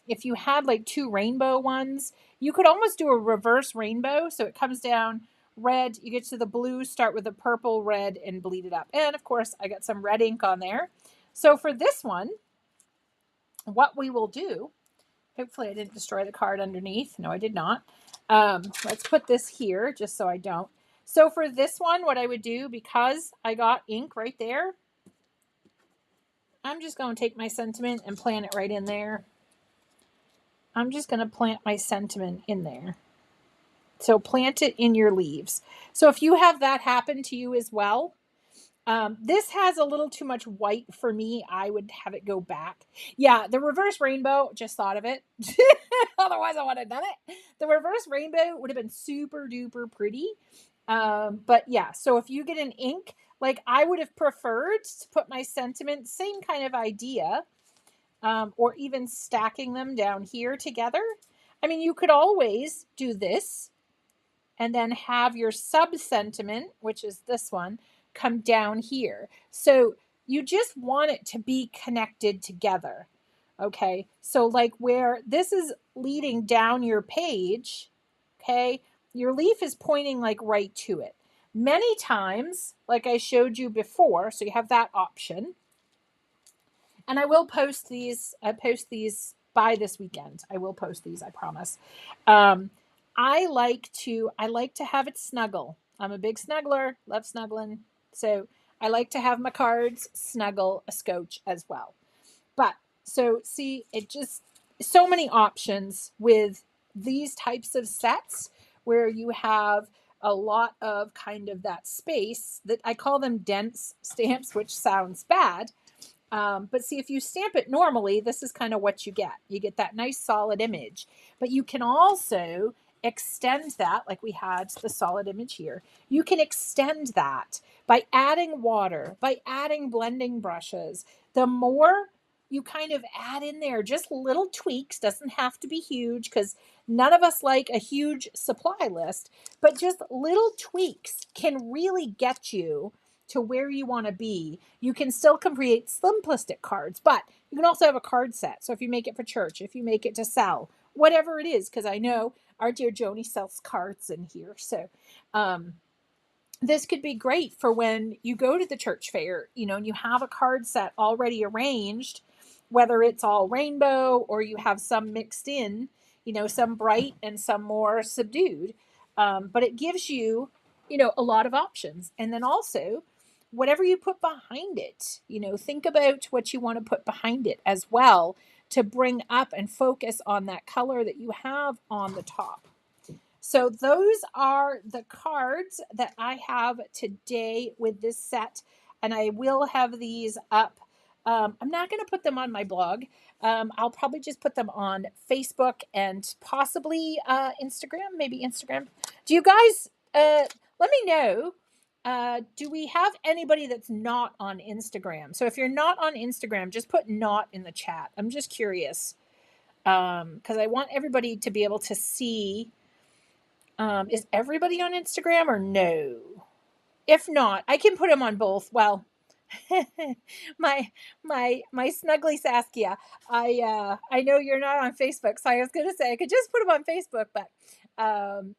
If you had like two rainbow ones, you could almost do a reverse rainbow. So it comes down red, you get to the blue, start with the purple, red, and bleed it up. And of course, I got some red ink on there. So for this one, what we will do, hopefully I didn't destroy the card underneath. No, I did not. Let's put this here just so I don't. So for this one, what I would do, because I got ink right there, I'm just going to take my sentiment and plant it right in there. I'm just going to plant my sentiment in there. So plant it in your leaves. So if you have that happen to you as well, this has a little too much white for me. I would have it go back. Yeah, the reverse rainbow, just thought of it. Otherwise, I would have done it. The reverse rainbow would have been super duper pretty. But yeah, so if you get an ink, like I would have preferred to put my sentiment, same kind of idea, or even stacking them down here together. I mean, you could always do this and then have your sub sentiment, which is this one, come down here. So you just want it to be connected together. Okay. So like where this is leading down your page, okay, your leaf is pointing like right to it. Many times, like I showed you before, so you have that option. And I will post these. I post these by this weekend. I will post these, I promise. I like to have it snuggle. I'm a big snuggler, love snuggling. So I like to have my cards snuggle a scotch as well. But so see, it just so many options with these types of sets where you have a lot of kind of that space that I call them dense stamps, which sounds bad. But see, if you stamp it normally, this is kind of what you get. You get that nice solid image. But you can also extend that, like we had the solid image here. You can extend that by adding water, by adding blending brushes. The more you kind of add in there, just little tweaks, doesn't have to be huge because none of us like a huge supply list, but just little tweaks can really get you to where you want to be. You can still create simplistic cards, but you can also have a card set. So if you make it for church, if you make it to sell, whatever it is, because I know our dear Joni sells cards in here. So this could be great for when you go to the church fair, and you have a card set already arranged, whether it's all rainbow or you have some mixed in, some bright and some more subdued. But it gives you, a lot of options. And then also, whatever you put behind it, think about what you want to put behind it as well to bring up and focus on that color that you have on the top. So those are the cards that I have today with this set, and I will have these up. I'm not going to put them on my blog. I'll probably just put them on Facebook and possibly Instagram, maybe Instagram. Do you guys, let me know, do we have anybody that's not on Instagram? So if you're not on Instagram, just put not in the chat. I'm just curious because I want everybody to be able to see. Is everybody on Instagram or no? If not, I can put them on both. Well, my snuggly Saskia. I know you're not on Facebook, so I was gonna say I could just put them on Facebook, but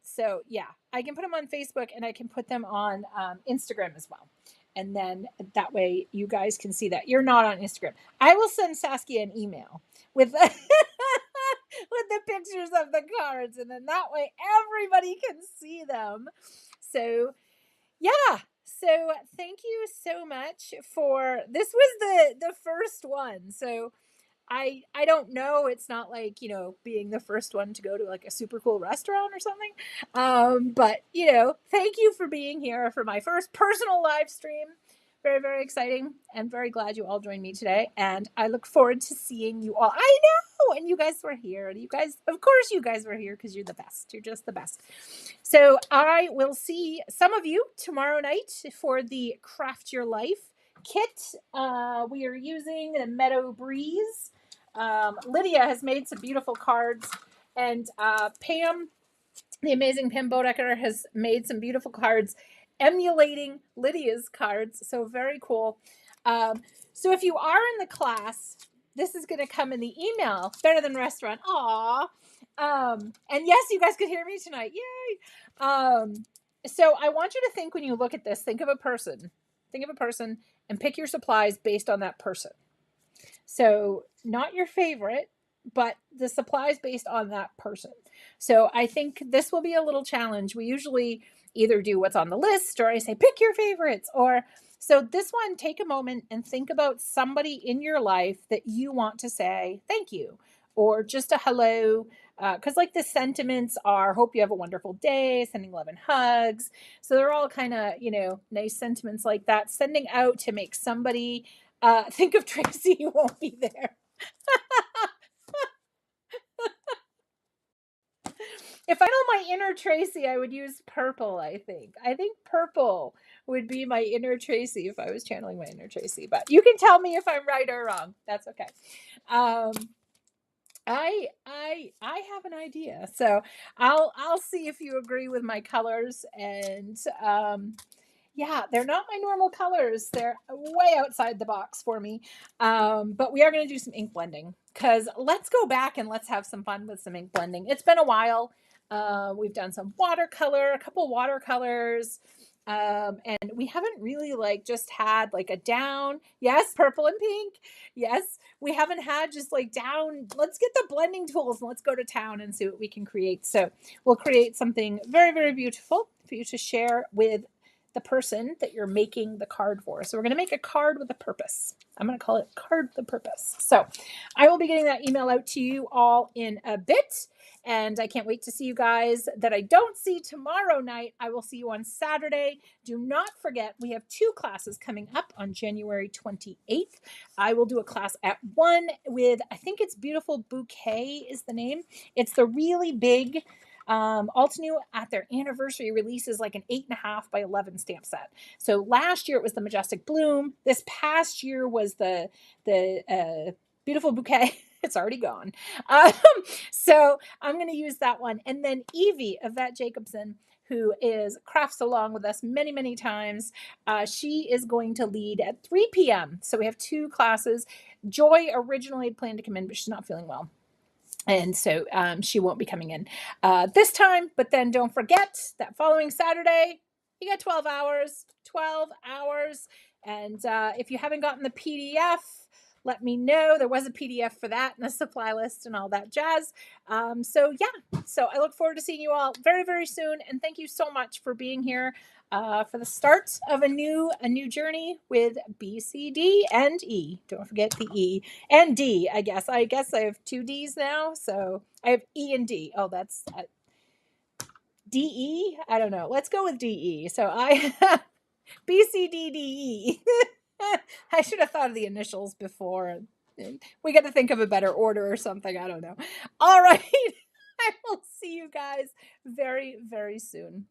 so yeah, I can put them on Facebook and I can put them on Instagram as well. And then that way you guys can see that you're not on Instagram. I will send Saskia an email with with the pictures of the cards, and then that way everybody can see them. So yeah, so thank you so much for this. Was the first one, so I don't know, it's not like being the first one to go to like a super cool restaurant or something, but thank you for being here for my first personal live stream. Very, very exciting, and very glad you all joined me today, and I look forward to seeing you all. I know, and you guys were here, and you guys, of course you guys were here because you're the best. You're just the best. So I will see some of you tomorrow night for the Craft Your Life kit. We are using the Meadow Breeze. Lydia has made some beautiful cards And Pam, the amazing Pam Bodecker, has made some beautiful cards emulating Lydia's cards. So very cool. So if you are in the class, this is going to come in the email. Better Than Restaurant. Aw. And yes, you guys could hear me tonight. Yay. So I want you to think, when you look at this, think of a person. Think of a person and pick your supplies based on that person. So not your favorite, but the supplies based on that person. So I think this will be a little challenge. We usually either do what's on the list, or I say pick your favorites, or so this one, take a moment and think about somebody in your life that you want to say thank you, or just a hello. Because like the sentiments are hope you have a wonderful day, sending love and hugs. So they're all kind of, nice sentiments like that, sending out to make somebody think of Tracy who won't be there. If I know my inner Tracy, I would use purple, I think. I think purple would be my inner Tracy if I was channeling my inner Tracy. But you can tell me if I'm right or wrong. That's okay. Um, I have an idea. So I'll see if you agree with my colors. And yeah, they're not my normal colors. They're way outside the box for me. But we are going to do some ink blending, because let's go back and let's have some fun with some ink blending. It's been a while. We've done some watercolor, a couple watercolors. And we haven't really just had a down. Yes, purple and pink. Yes, we haven't had just down. Let's get the blending tools and let's go to town and see what we can create. So we'll create something very, very beautiful for you to share with the person that you're making the card for. So we're going to make a card with a purpose. I'm going to call it Card with a Purpose. So I will be getting that email out to you all in a bit. And I can't wait to see you guys that I don't see tomorrow night. I will see you on Saturday. Do not forget, we have 2 classes coming up on January 28th. I will do a class at 1 with, I think it's Beautiful Bouquet is the name. It's the really big Altenew at their anniversary releases an 8.5 by 11 stamp set. So last year it was the Majestic Bloom. This past year was the Beautiful Bouquet. It's already gone. So I'm going to use that one. And then Evie, Yvette Jacobson, who crafts along with us many, many times. She is going to lead at 3 p.m. So we have 2 classes. Joy originally had planned to come in, but she's not feeling well. And so she won't be coming in this time. But then don't forget that following Saturday, you got 12 hours. 12 hours. And if you haven't gotten the PDF, let me know. There was a PDF for that and a supply list and all that jazz. So I look forward to seeing you all very, very soon. And thank you so much for being here for the start of a new journey with B, C, D, and E. Don't forget the E and D. I guess I have 2 D's now. So I have E and D. Oh, that's D, E. I don't know. Let's go with D, E. So I B, C, D, D, E. I should have thought of the initials before. We got to think of a better order or something. I don't know. All right. I will see you guys very, very soon.